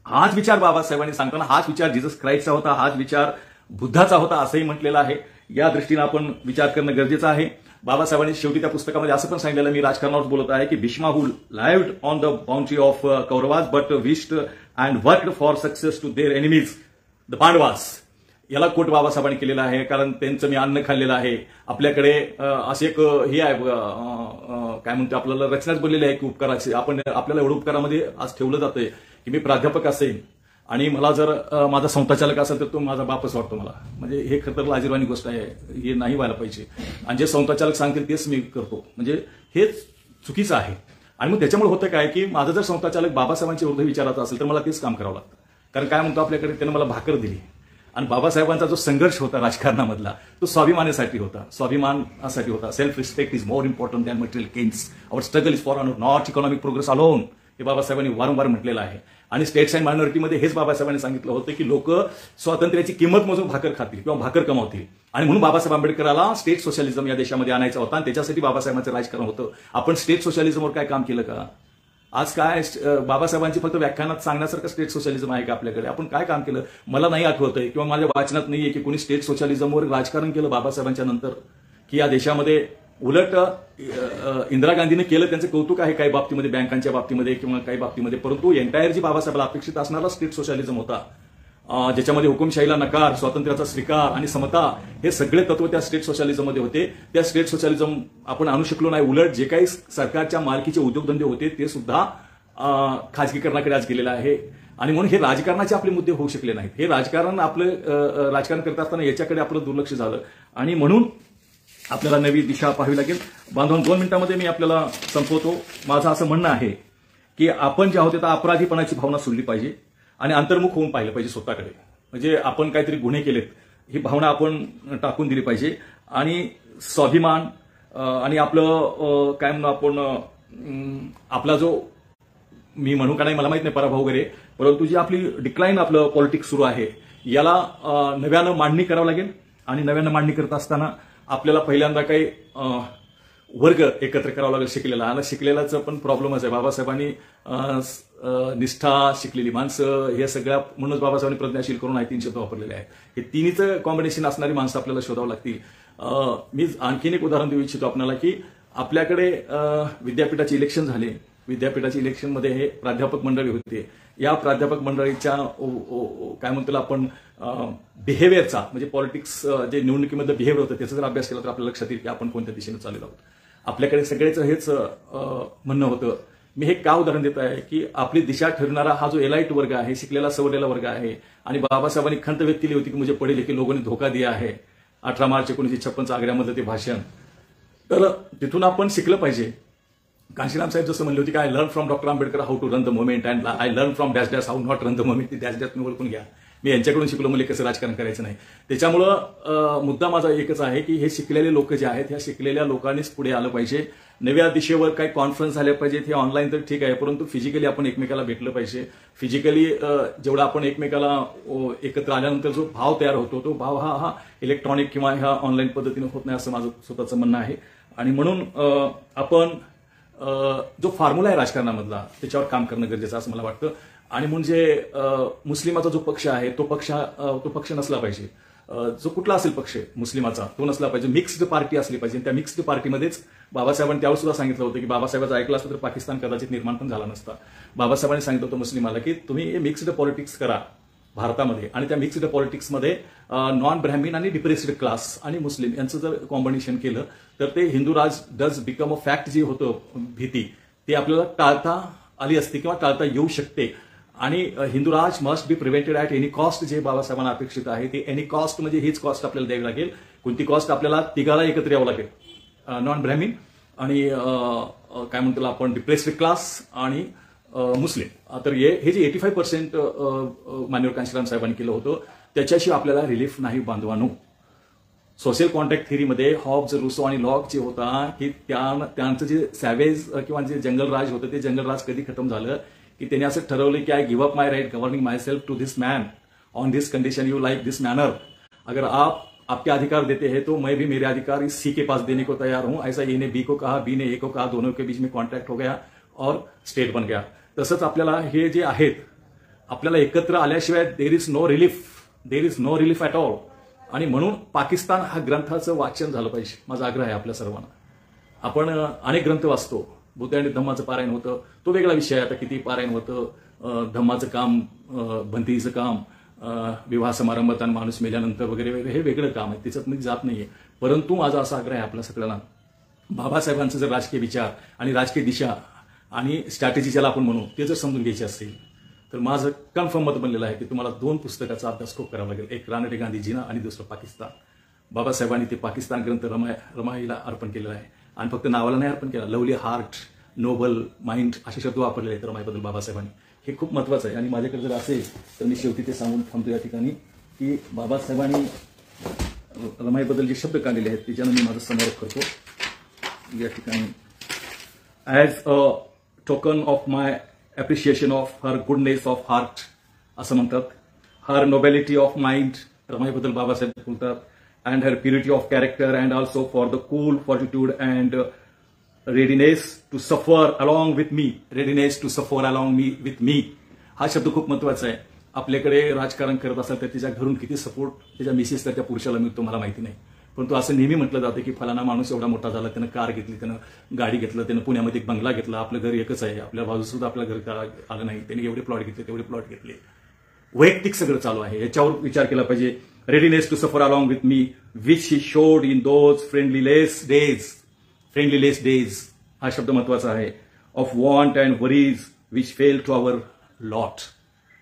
हाच विचार बाबासाहेबांनी सांगताना, हाच विचार जीसस ख्राइस्टचा होता, हाच विचार बुद्धाचा होता असंही म्हटलेलं आहे. या दृष्टीने आपण विचार करणं गरजेचं आहे. बाबासाहेबांनी शेवटी त्या पुस्तकामध्ये असं पण सांगितलेलं, मी राजकारणावर बोलत आहे, की Bhishma who lived on the boundary of Kauravas but wished and worked for success to their enemies the Pandavas. याला कोट बाबासाहेबांनी केलेला आहे, कारण त्यांचं मी अन्न खाल्लेलं आहे. आपल्याकडे असे एक हे आहे काय म्हणतो, आपल्याला रचनाच बोललेली आहे की उपकाराची. आपण आपल्याला एवढं उपकारामध्ये आज ठेवलं जातंय की मी प्राध्यापक असेल आणि मला जर माझा संस्थाचालक असेल तर तो माझा बापच वाटतो मला. म्हणजे हे खरं तर लाजिरवाणी गोष्ट आहे. हे नाही व्हायला पाहिजे. आणि जे संस्थाचालक सांगतील तेच मी करतो, म्हणजे हे चुकीचं आहे. आणि मग त्याच्यामुळे होतं काय की माझं जर संस्थाचालक बाबासाहेबांच्या विरुद्ध विचाराचा असेल तर मला तेच काम करावं लागतं. कारण काय म्हणतो, आपल्याकडे त्यानं मला भाकर दिली. आणि बाबासाहेबांचा जो संघर्ष होता राजकारणामधला तो स्वाभिमानासाठी होता, स्वाभिमानासाठी होता. Self respect is more important than material gains. Our struggle is for not economic progress alone. हे बाबासाहेबांनी वारंवार म्हटलेलं आहे. आणि स्टेट्स अँड मायनॉरिटीमध्ये हेच बाबासाहेबांनी सांगितलं होतं की लोक स्वातंत्र्याची किंमत मोजून भाकर खातील किंवा भाकर कमावतील. आणि म्हणून बाबासाहेब आंबेडकराला स्टेट सोशलिझम या देशामध्ये आणायचा होता आणि त्याच्यासाठी बाबासाहेबांचं राजकारण होतं. आपण स्टेट सोशलिझमवर काय काम केलं का? आज काय बाबासाहेबांची फक्त व्याख्यानात सांगण्यासारखं स्टेट सोशलिझम आहे का आपल्याकडे? आपण काय काम केलं मला नाही आठवतंय किंवा माझ्या वाचनात नाहीये की कोणी स्टेट सोशलिझमवर राजकारण केलं बाबासाहेबांच्या नंतर, की या देशामध्ये उलट इंदिरा गांधीने केलं, त्यांचं कौतुक आहे काही बाबतीमध्ये, बँकांच्या बाबतीमध्ये किंवा काही बाबतीमध्ये. परंतु एंटायर जी बाबासाहेबांना अपेक्षित असणारा स्टेट सोशलिझम होता, ज्याच्यामध्ये हुकुमशाहीला नकार, स्वातंत्र्याचा स्वीकार आणि समता हे सगळे तत्व त्या स्टेट सोशलिझममध्ये होते. त्या स्टेट सोशलिझम आपण आणू शकलो नाही. उलट जे काही सरकारच्या मालकीचे उद्योगधंदे होते ते सुद्धा खाजगीकरणाकडे आज गेलेला आहे आणि म्हणून हे राजकारणाचे आपले मुद्दे होऊ शकले नाहीत. हे राजकारण आपलं राजकारण करत असताना याच्याकडे आपलं दुर्लक्ष झालं आणि म्हणून आपल्याला नवी दिशा पाहावी लागेल. बांधवांनो, 2 मिनिटांमध्ये मी आपल्याला संपवतो. माझं असं म्हणणं आहे की आपण जे आहोत त्या अपराधीपणाची भावना सोडली पाहिजे आणि अंतर्मुख होऊन पाहिलं पाहिजे स्वतःकडे. म्हणजे आपण काहीतरी गुन्हे केलेत ही भावना आपण टाकून दिली पाहिजे आणि स्वाभिमान आणि आपलं काय म्हणू आपण आपला जो मी म्हणू का नाही मला माहित नाही पराभव वगैरे, परंतु जी आपली डिक्लाईन आपलं पॉलिटिक्स सुरू आहे याला नव्यानं मांडणी करावं लागेल. आणि नव्यानं मांडणी करत असताना आपल्याला पहिल्यांदा काही वर्ग एकत्र करावा लागेल शिकलेला. आणि शिकलेलाचं पण प्रॉब्लेमच आहे. बाबासाहेबांनी निष्ठा, शिकलेली माणसं हे सगळ्या म्हणूनच बाबासाहेबांनी प्रज्ञाशील करून 3 शब्द वापरलेले आहेत. हे तिन्हीचं कॉम्बिनेशन असणारी माणसं आपल्याला शोधावं लागतील. मी आणखीन एक उदाहरण देऊ इच्छितो आपल्याला की आपल्याकडे विद्यापीठाचे इलेक्शन झाले. विद्यापीठाच्या इलेक्शनमध्ये हे प्राध्यापक मंडळी होते. या प्राध्यापक मंडळीच्या काय म्हणतो आपण बिहेवियरचा म्हणजे पॉलिटिक्स जे निवडणुकीमध्ये बिहेवियर होतं त्याचा जर अभ्यास केला तर आपल्याला लक्षात येईल की आपण कोणत्या दिशेने चाललेलो आहोत. आपल्याकडे सगळेच हेच म्हणणं होतं. मी हे का उदाहरण देत आहे की आपली दिशा ठरणारा हा जो एलाइट वर्ग आहे, शिकलेला सवरलेला वर्ग आहे आणि बाबासाहेबांनी खंत व्यक्त केली होती की मुझे पढे लिखे लोगों ने धोका दिया है, 18 मार्च 1956 आग्र्यामधलं ते भाषण. तर तिथून आपण शिकलं पाहिजे. कांशीराम साहेब जसं म्हणले होते की I learn from doctor Ambedkar how to run the movement and I learn from dash dash how not run the movement. ती डॅश डॅश तुम्ही ओळखून घ्या. मी यांच्याकडून शिकलो मला कसं राजकारण करायचं नाही. त्याच्यामुळं मुद्दा माझा एकच आहे की हे शिकलेले लोक जे आहेत ह्या शिकलेल्या लोकांनीच पुढे आलं पाहिजे. नव्या दिशेवर काही कॉन्फरन्स झाले पाहिजेत. हे ऑनलाईन तर ठीक आहे, परंतु फिजिकली आपण एकमेकाला भेटलं पाहिजे. फिजिकली जेवढा आपण एकमेकाला एकत्र आल्यानंतर जो भाव तयार होतो तो भाव हा इलेक्ट्रॉनिक किंवा ह्या ऑनलाईन पद्धतीने होत नाही असं माझं स्वतःचं म्हणणं आहे. आणि म्हणून आपण जो फॉर्म्युला आहे राजकारणामधला त्याच्यावर काम करणं गरजेचं असं मला वाटतं. आणि म्हणजे मुस्लिमाचा जो पक्ष आहे तो पक्ष नसला पाहिजे. जो कुठला असेल पक्ष मुस्लिमाचा तो नसला पाहिजे. मिक्स्ड पार्टी असली पाहिजे. त्या मिक्स्ड पार्टीमध्येच बाबासाहेबांनी त्यावेळेस सुद्धा सांगितलं होतं की बाबासाहेबांचं ऐकलं असतं तर पाकिस्तान कदाचित निर्माण पण झाला नसता. बाबासाहेबांनी सांगितलं होतं मुस्लिमाला की तुम्ही हे मिक्स्ड पॉलिटिक्स करा भारतामध्ये आणि त्या मिक्स्ड पॉलिटिक्समध्ये नॉन ब्राह्मीण आणि डिप्रेस्ड क्लास आणि मुस्लिम यांचं जर कॉम्बिनेशन केलं तर ते Hindu Raj does become a fact जी होतं भीती ते आपल्याला टाळता आली असते किंवा टाळता येऊ शकते. आणि Hindu Raj must be prevented at any cost जे बाबासाहेबांना अपेक्षित आहे ते एनी कॉस्ट म्हणजे हीच कॉस्ट आपल्याला द्यावी लागेल. कोणती कॉस्ट आपल्याला तिघाला एकत्र यावं लागेल. नॉन ब्राह्मीण आणि काय म्हणतो आपण डिप्रेस्ड क्लास आणि मुस्लिम. तर हे जे 85% मान्यवर कांशीराम साहेबांनी केलं होतं त्याच्याशी आपल्याला रिलीफ नाही बांधवानो. सोशल कॉन्ट्रॅक्ट थिअरीमध्ये हॉब्स, रुसो आणि लॉक जे होता की त्यांचं जे सॅवेज किंवा जे जंगलराज होतं ते जंगलराज कधी खतम झालं की त्यांनी असं ठरवलं की I give up my right governing myself to this man on this condition you like this manner. अगर आप आपके अधिकार देते हैं तो मैं भी मेरे अधिकार इस सी के पास देने को तैयार हूं. ऐसा ए ने बी को कहा, बी ने ए को कहा, दोनों के बीच में कॉन्ट्रॅक्ट हो गया और स्टेट बन गया. तसंच आपल्याला हे जे आहेत आपल्याला एकत्र आल्याशिवाय there is no relief at all. आणि म्हणून पाकिस्तान हा ग्रंथाचं वाचन झालं पाहिजे माझा आग्रह आहे आपल्या सर्वांना. आपण अनेक ग्रंथ वाचतो. बुद्ध आणि धम्माचं पारायण होतं तो वेगळा विषय आहे. आता किती पारायण होतं, धम्माचं काम, भंतीचं काम, विवाह समारंभात आणि माणूस मेल्यानंतर वगैरे वगैरे हे वेगळं काम आहे. त्याच्यात मी जात नाहीये. परंतु माझा असा आग्रह आहे आपल्या सगळ्यांना बाबासाहेबांचं जर राजकीय विचार आणि राजकीय दिशा आणि स्ट्रॅटेजी ज्याला आपण म्हणू ते जर समजून घ्यायचे असेल तर माझं कन्फर्म मत बनलेलं आहे की तुम्हाला 2 पुस्तकाचा अभ्यास खूप करावा लागेल. एक रानडे गांधीजीना आणि दुसरं पाकिस्तान. बाबासाहेबांनी ते पाकिस्तान ग्रंथ रमाईला अर्पण केलेला आहे आणि फक्त नावाला नाही अर्पण केला. लवली हार्ट, नोबल माइंड असे शब्द वापरलेले आहेत रमाईबद्दल बाबासाहेबांनी. हे खूप महत्वाचं आहे. आणि माझ्याकडे जर असेल तर मी शेवटी ते सांगून थांबतो या ठिकाणी की बाबासाहेबांनी रमाईबद्दल जे शब्द काढलेले आहेत त्याच्यानं मी माझं समारोप करतो या ठिकाणी. As a token of my appreciation of her goodness of heart असं म्हणतात. हर नोबॅलिटी ऑफ माइंड रमाईबद्दल बाबासाहेब बोलतात. and her purity of character and also for the cool fortitude and readiness to suffer along with me. readiness to suffer along with me हा शब्द खूप महत्वाचा आहे. आपल्याकडे राजकारण करत असाल तर त्याच्या घरून किती सपोर्ट त्याच्या मिसेस त्या पुरुषाला मिळतो मला माहिती नाही. परंतु असं नेहमी म्हटलं जातं की फलाना माणूस एवढा मोठा झाला, त्यानं कार घेतली, त्यानं गाडी घेतलं, त्यानं पुण्यामध्ये एक बंगला घेतला, आपलं घर एकच आहे, आपल्या बाजू सुद्धा आपल्या घर आलं नाही, त्याने एवढे प्लॉट घेतले तेवढे प्लॉट घेतले. वैयक्तिक सगळं चालू आहे. याच्यावर विचार केला पाहिजे. readiness to suffer along with me which he showed in those friendliless days हा शब्द महत्वाचा आहे. of want and worries which fell to our lot.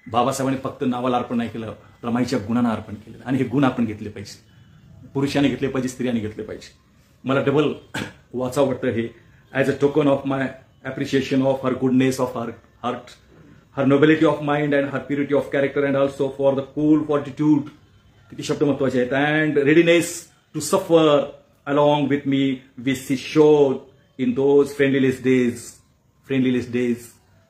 बाबासाहेबांनी फक्त नावाला अर्पण नाही केलं, रमाईच्या गुणांना अर्पण केलं. आणि हे गुण आपण घेतले पाहिजे, पुरुषांनी घेतले पाहिजे, स्त्रियांनी घेतले पाहिजे. मला डबल वाचावं वाटतं हे. As a token of my appreciation of her goodness of her heart, her nobility of mind and her purity of character and also for the cool fortitude, किती शब्द महत्वाचे आहेत, and readiness to suffer along with me which she showed in those friendless days.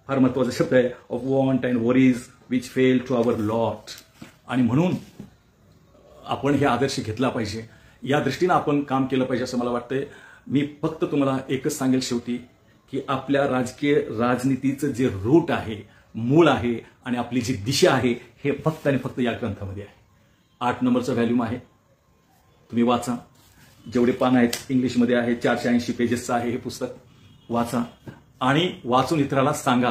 फार महत्वाचा शब्द आहे. Of want and worries which fell to our lot. आणि म्हणून आपण हे आदर्श घेतला पाहिजे, या दृष्टीनं आपण काम केलं पाहिजे असं मला वाटतंय. मी फक्त तुम्हाला एकच सांगेल शेवटी की आपल्या राजकीय राजनीतीचं जे रूट आहे, मूळ आहे आणि आपली जी दिशा आहे हे फक्त आणि फक्त या ग्रंथामध्ये आहे. 8 नंबरचा व्हॅल्यूम आहे, तुम्ही वाचा. जेवढे पान आहेत इंग्लिशमध्ये आहे, 480 पेजेसचं आहे हे पुस्तक. वाचा आणि वाचून इतराला सांगा.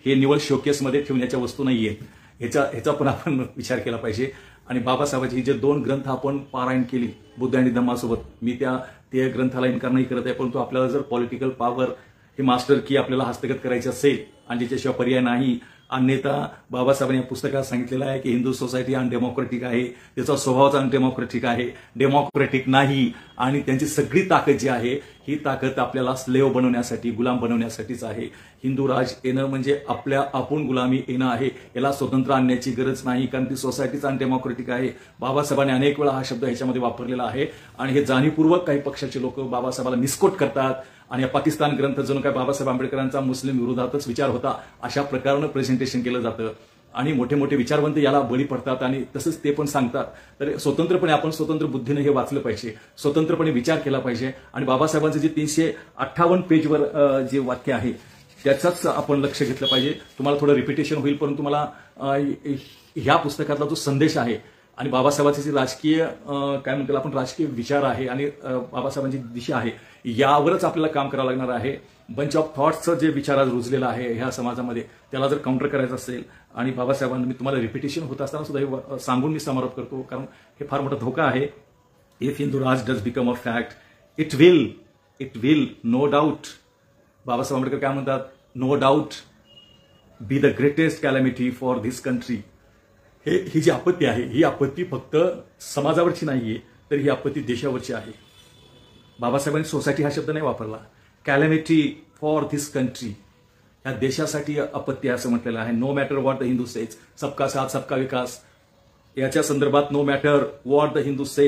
हे निवळ शोकेसमध्ये ठेवण्याच्या वस्तू नाही आहेत, ह्याचा पण आपण विचार केला पाहिजे. आणि बाबासाहेबांची जे 2 ग्रंथ आपण पारायण केली बुद्ध आणि धम्मासोबत, मी त्या ग्रंथाला इन्कार नाही करत आहे, परंतु आपल्याला जर पॉलिटिकल पॉवर हे मास्टर की आपल्याला हस्तगत करायचे असेल आणि ज्याच्याशिवाय पर्याय नाही, अन्यथा बाबासाहेबांनी या पुस्तकात सांगितलेलं आहे की हिंदू सोसायटी अनडेमोक्रेटिक आहे, त्याचा स्वभावच अनडेमोक्रेटिक आहे, डेमोक्रेटिक नाही. आणि त्यांची सगळी ताकद जी आहे ही ताकद आपल्याला स्लेव बनवण्यासाठी, गुलाम बनवण्यासाठीच आहे. हिंदू राज येणं म्हणजे आपण गुलामी येणं आहे. याला स्वतंत्र आणण्याची गरज नाही, कारण ती सोसायटीच अनडेमोक्रेटिक आहे. बाबासाहेबांनी अनेक वेळा हा शब्द ह्याच्यामध्ये वापरलेला आहे. आणि हे जाणीवपूर्वक काही पक्षाचे लोक बाबासाहेबांना मिसकोट करतात. आणि पाकिस्तान ग्रंथ जणू काय बाबासाहेब आंबेडकरांचा मुस्लिम विरोधातच विचार होता अशा प्रकारानं प्रेझेंटेशन केलं जातं. आणि मोठे मोठे विचारवंत याला बळी पडतात आणि तसंच ते पण सांगतात. तर स्वतंत्रपणे आपण स्वतंत्र बुद्धीने हे वाचलं पाहिजे, स्वतंत्रपणे विचार केला पाहिजे. आणि बाबासाहेबांचं जे 358 पेजवर जे वाक्य आहे त्याचाच आपण लक्ष घेतलं पाहिजे. तुम्हाला थोडं रिपिटेशन होईल, परंतु मला ह्या पुस्तकातला जो संदेश आहे आणि बाबासाहेबांचे जे राजकीय काय म्हणतो आपण राजकीय विचार आहे आणि बाबासाहेबांची दिशा आहे, यावरच आपल्याला काम करावं लागणार आहे. बंच ऑफ थॉट्सचं जे विचार आज रुजलेला आहे ह्या समाजामध्ये, त्याला जर काउंटर करायचं असेल, आणि बाबासाहेबांनी मी तुम्हाला रिपिटेशन होत असताना सुद्धा हे सांगून मी समारोप करतो, कारण हे फार मोठा धोका आहे. If Hindu Raj does become a fact, it will no doubt, Babasaheb Ambedkar काय म्हणतात, no doubt be the greatest calamity for this country. ही जी आपत्ती आहे ही आपत्ती फक्त समाजावरची नाहीये, तर ही आपत्ती देशावरची आहे. बाबासाहेबांनी सोसायटी हा शब्द नाही वापरला, कॅलॅमिटी फॉर धिस कंट्री, या देशासाठी आपत्ती आहे असं म्हटलेलं आहे. No matter what the Hindu says, सबका साथ सबका विकास, याच्या संदर्भात no matter what the Hindu say,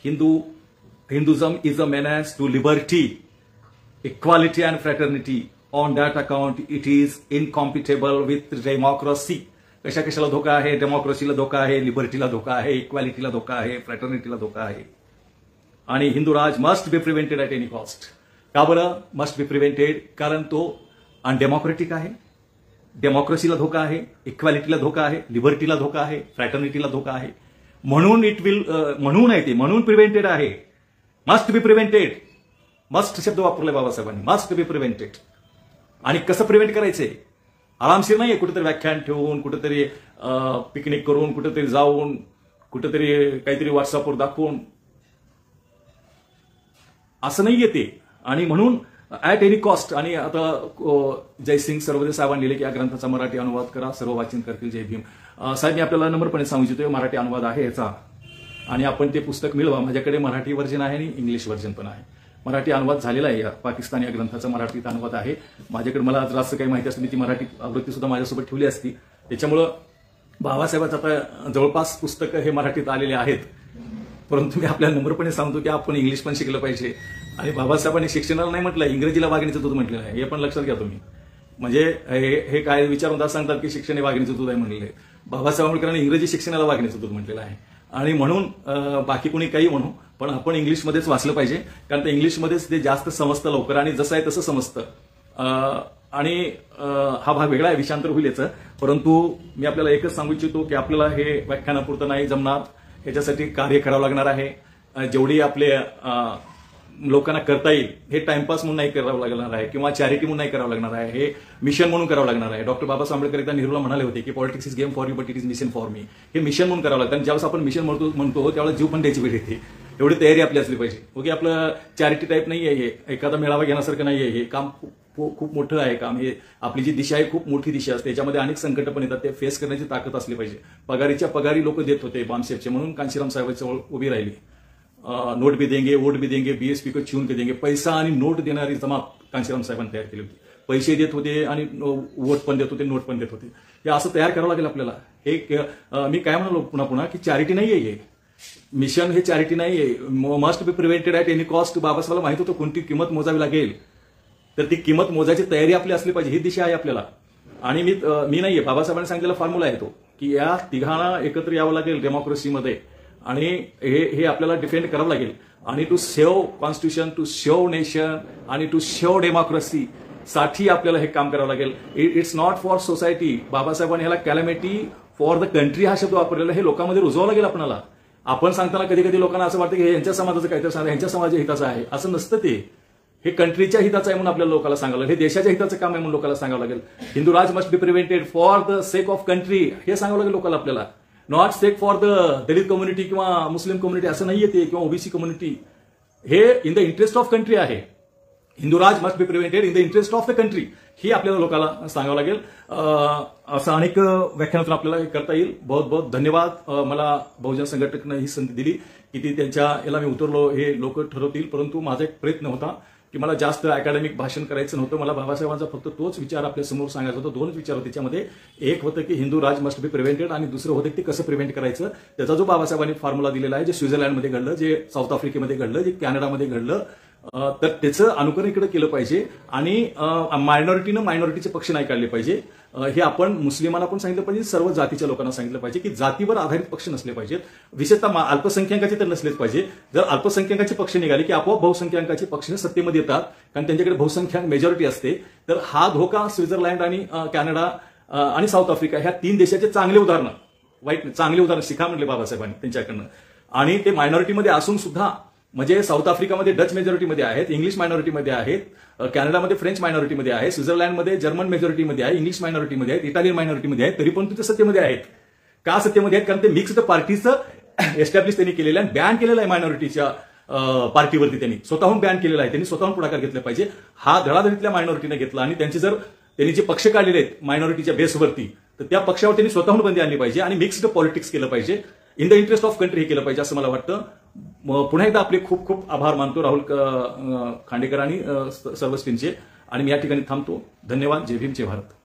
Hinduism is a menace to liberty, equality and fraternity. On that account it is incompatible with democracy. कशाला धोका आहे? डेमोक्रेसीला धोका आहे, लिबर्टीला धोका आहे, इक्वालिटीला धोका आहे, फ्रॅटर्निटीला धोका आहे. आणि Hindu Raj must be prevented at any cost. का बरं मस्ट बी प्रिव्हेंटेड? कारण तो अनडेमोक्रेटिक आहे, डेमोक्रेसीला धोका आहे, इक्वालिटीला धोका आहे, लिबर्टीला धोका आहे, फ्रॅटर्निटीला धोका आहे. म्हणून प्रिव्हेंटेड आहे. मस्ट बी प्रिव्हेंटेड, मस्ट शब्द वापरलाय बाबासाहेबांनी, मस्ट बी प्रिव्हेंटेड. आणि कसं प्रिव्हेंट करायचंय? आरामशीर नाहीये, कुठेतरी व्याख्यान ठेवून, कुठेतरी पिकनिक करून, कुठेतरी जाऊन, कुठेतरी काहीतरी व्हॉट्सअपवर दाखवून, असं नाहीये ते. आणि म्हणून ऍट एनी कॉस्ट. आणि आता जयसिंग सरवदे साहेबांनी लिहिले की या ग्रंथाचा मराठी अनुवाद करा, सर्व वाचन करतील, जय भीम. साहेब, मी आपल्याला नम्रपणे सांगू इच्छितो, मराठी अनुवाद आहे याचा, आणि आपण ते पुस्तक मिळवा. माझ्याकडे मराठी व्हर्जन आहे आणि इंग्लिश व्हर्जन पण आहे. मराठी अनुवाद झालेला आहे, या पाकिस्तानी या ग्रंथाचा मराठीत अनुवाद आहे. माझ्याकडे मला जर असं काही माहिती असतं मी ती मराठी आवृत्ती सुद्धा माझ्यासोबत ठेवली असती. त्याच्यामुळं बाबासाहेबांचं आता जवळपास पुस्तकं हे मराठीत आलेले आहेत, परंतु मी आपल्याला नम्रपणे सांगतो की आपण इंग्लिश पण शिकलं पाहिजे. आणि बाबासाहेबांनी शिक्षणाला नाही म्हटलं, इंग्रजीला वाघिणीचं दूध म्हटलेलं आहे, हे पण लक्षात घ्या तुम्ही. म्हणजे हे काय विचारून सांगतात की शिक्षण हे वाघिणीचं दूध आहे म्हणले. बाबासाहेब आंबेडकरांनी इंग्रजी शिक्षणाला वाघिणीचं दूध म्हटलेलं आहे. आणि म्हणून बाकी कोणी काही म्हणू, पण आपण इंग्लिशमध्येच वाचलं पाहिजे, कारण ते इंग्लिशमध्येच ते जास्त समजतं लवकर आणि जसं आहे तसं समजतं. आणि हा भाग वेगळा आहे, विषयांतर होईल याचं. परंतु मी आपल्याला एकच सांगू इच्छितो की आपल्याला हे व्याख्यानापुरतं नाही जमणार, याच्यासाठी कार्य करावं लागणार आहे. जेवढी आपले लोकांना करता येईल हे टाइमपास म्हणून नाही करावं लागणार आहे, किंवा चॅरिटी म्हणून नाही करावं लागणार आहे, हे मिशन म्हणून करावं लागणार आहे. डॉक्टर बाबासाहेब आंबेडकर एकदा नेहरूला म्हणाले होते की politics is game for you but it is mission for me. हे मिशन म्हणून करावं लागतं. आणि ज्यावेळेस आपण मिशन म्हणतो त्यावेळेस जीव पण द्यायची वेळ येते. एवढी तयारी आपली असली पाहिजे. ओके, आपलं चॅरिटी टाईप नाही आहे, हे एखादा मेळावा घेण्यासारखं नाही आहे, हे काम खूप मोठं आहे काम. हे आपली जी दिशा आहे खूप मोठी दिशा असते, त्याच्यामध्ये अनेक संकट पण येतात, ते फेस करण्याची ताकद असली पाहिजे. पगारी लोक देत होते बामसेफचे, म्हणून कांशीराम साहेबांजवळ उभी राहिली. नोट भी देंगे, वोट भी देंगे, बीएसपी को छून के देंगे. पैसा आणि नोट देणारी जमात कांशीराम साहेबांनी तयार केली होती. पैसे देत होते आणि वोट पण देत होते, नोट पण देत होते. हे असं तयार करावं लागेल आपल्याला. हे मी काय म्हणालो पुन्हा की चॅरिटी नाहीये हे मिशन, हे चॅरिटी नाहीये. Must be prevented at any cost. बाबासाहेबांना माहित होतं कोणती किंमत मोजावी लागेल, तर ती किंमत मोजायची तयारी आपली असली पाहिजे. ही दिशा आहे आपल्याला. आणि मी नाहीये, बाबासाहेबांनी सांगितलेला फॉर्म्युला आहे तो, की या तिघांना एकत्र यावं लागेल डेमोक्रेसीमध्ये, आणि हे आपल्याला डिफेंड करावं लागेल. आणि to save constitution, to save nation आणि टू सेव्ह डेमोक्रेसी साठी आपल्याला हे काम करावं लागेल. It's not for society. बाबासाहेबांनी ह्याला कॅलॅमिटी फॉर द कंट्री हा शब्द वापरलेला, हे लोकांमध्ये रुजवावं लागेल आपल्याला. आपण सांगताना कधी कधी लोकांना असं वाटतं की हे यांच्या समाजाचं काहीतरी सांगा, यांच्या समाजाच्या हिताचं आहे. असं नसतं ते. हे कंट्रीच्या हिताचं आहे म्हणून आपल्याला लोकांना सांगावं लागेल. हे देशाच्या हिताचं काम आहे म्हणून लोकांना सांगावं लागेल. Hindu Raj must be prevented for the sake of country, हे सांगावं लागेल लोकांना आपल्याला. Not sake for the Dalit community किंवा मुस्लिम कम्युनिटी, असं नाहीये ते, किंवा ओबीसी कम्युनिटी. हे in the interest of country आहे. Hindu Raj must be prevented in the interest of the country, ही आपल्याला लोकांना सांगावं लागेल. असं अनेक व्याख्यानातून आपल्याला हे करता येईल. बहुत बहुत धन्यवाद. मला बहुजन संघटनेनं ही संधी दिली की ती त्यांच्या याला मी उतरलो, हे लोक ठरवतील. परंतु माझा एक प्रयत्न होता की मला जास्त अकॅडमिक भाषण करायचं नव्हतं. मला बाबासाहेबांचा फक्त तोच विचार आपल्या समोर सांगायचा होता. दोनच विचार होते त्याच्यामध्ये. एक होतं की Hindu Raj must be prevented, आणि दुसरं होतं की ते कसं प्रिव्हेंट करायचं. त्याचा जो बाबासाहेबांनी फॉर्म्युला दिलेला आहे, जे स्वित्झर्लंडमध्ये घडलं, जे साऊथ आफ्रिकेमध्ये घडलं, जे कॅनडामध्ये घडलं, तर त्याचं अनुकरण इकडे केलं पाहिजे. आणि मायनॉरिटीनं मायनॉरिटीचे पक्ष नाही काढले पाहिजे. हे आपण मुस्लिमांना पण सांगितलं पाहिजे, सर्व जातीच्या लोकांना सांगितलं पाहिजे की जातीवर आधारित पक्ष नसले पाहिजेत. विशेषतः अल्पसंख्याकाचे तर नसलेच पाहिजे. जर अल्पसंख्याकाचे पक्ष निघाले की आपोआप बहुसंख्याकांचे पक्ष सत्तेमध्ये येतात, कारण त्यांच्याकडे बहुसंख्याक मेजॉरिटी असते. तर हा धोका स्वित्झर्लंड आणि कॅनडा आणि साऊथ आफ्रिका ह्या 3 देशाचे चांगले उदाहरणं, वाईट चांगले उदाहरण शिका म्हणले बाबासाहेबांनी त्यांच्याकडनं. आणि ते मायनॉरिटीमध्ये असून सुद्धा, म्हणजे साऊथ आफ्रिकामध्ये डच मेजॉरिटीमध्ये आहेत, इंग्लिश मायनॉरिटीमध्ये आहेत, कॅनडामध्ये फ्रेंच मायनॉरिटीमध्ये आहे, स्वित्झर्लंडमध्ये जर्मन मेजॉरिटीमध्ये आहे, इंग्लिश मायनॉरिटीमध्ये आहेत, इटालियन मायनॉरिटीमध्ये आहेत, तरी पण ते सत्तेमध्ये आहेत. का सत्तेमध्ये आहेत? कारण ते मिक्स्ड पार्टीचं एस्टॅब्लिश त्यांनी केलेलं आहे, बॅन केलेलं आहे मायनॉरिटीच्या पार्टीवरती. त्यांनी स्वतःहून बॅन केलेला आहे. त्यांनी स्वतःहून पुढाकार घेतला पाहिजे. हा धडाधडीतल्या मायनॉरिटीने घेतला, आणि त्यांनी जे पक्ष काढलेले आहेत मायनॉरिटीच्या बेसवरती, तर त्या पक्षावर त्यांनी स्वतःहून बंदी आणली पाहिजे आणि मिक्स्ड पॉलिटिक्स केलं पाहिजे. In the interest of country हे केलं पाहिजे असं मला वाटतं. पुन्हा एकदा आपले खूप खूप आभार मानतो राहुल खांडेकर आणि सर्व टीमचे. आणि मी या ठिकाणी थांबतो. धन्यवाद. जय भीम, जय भारत.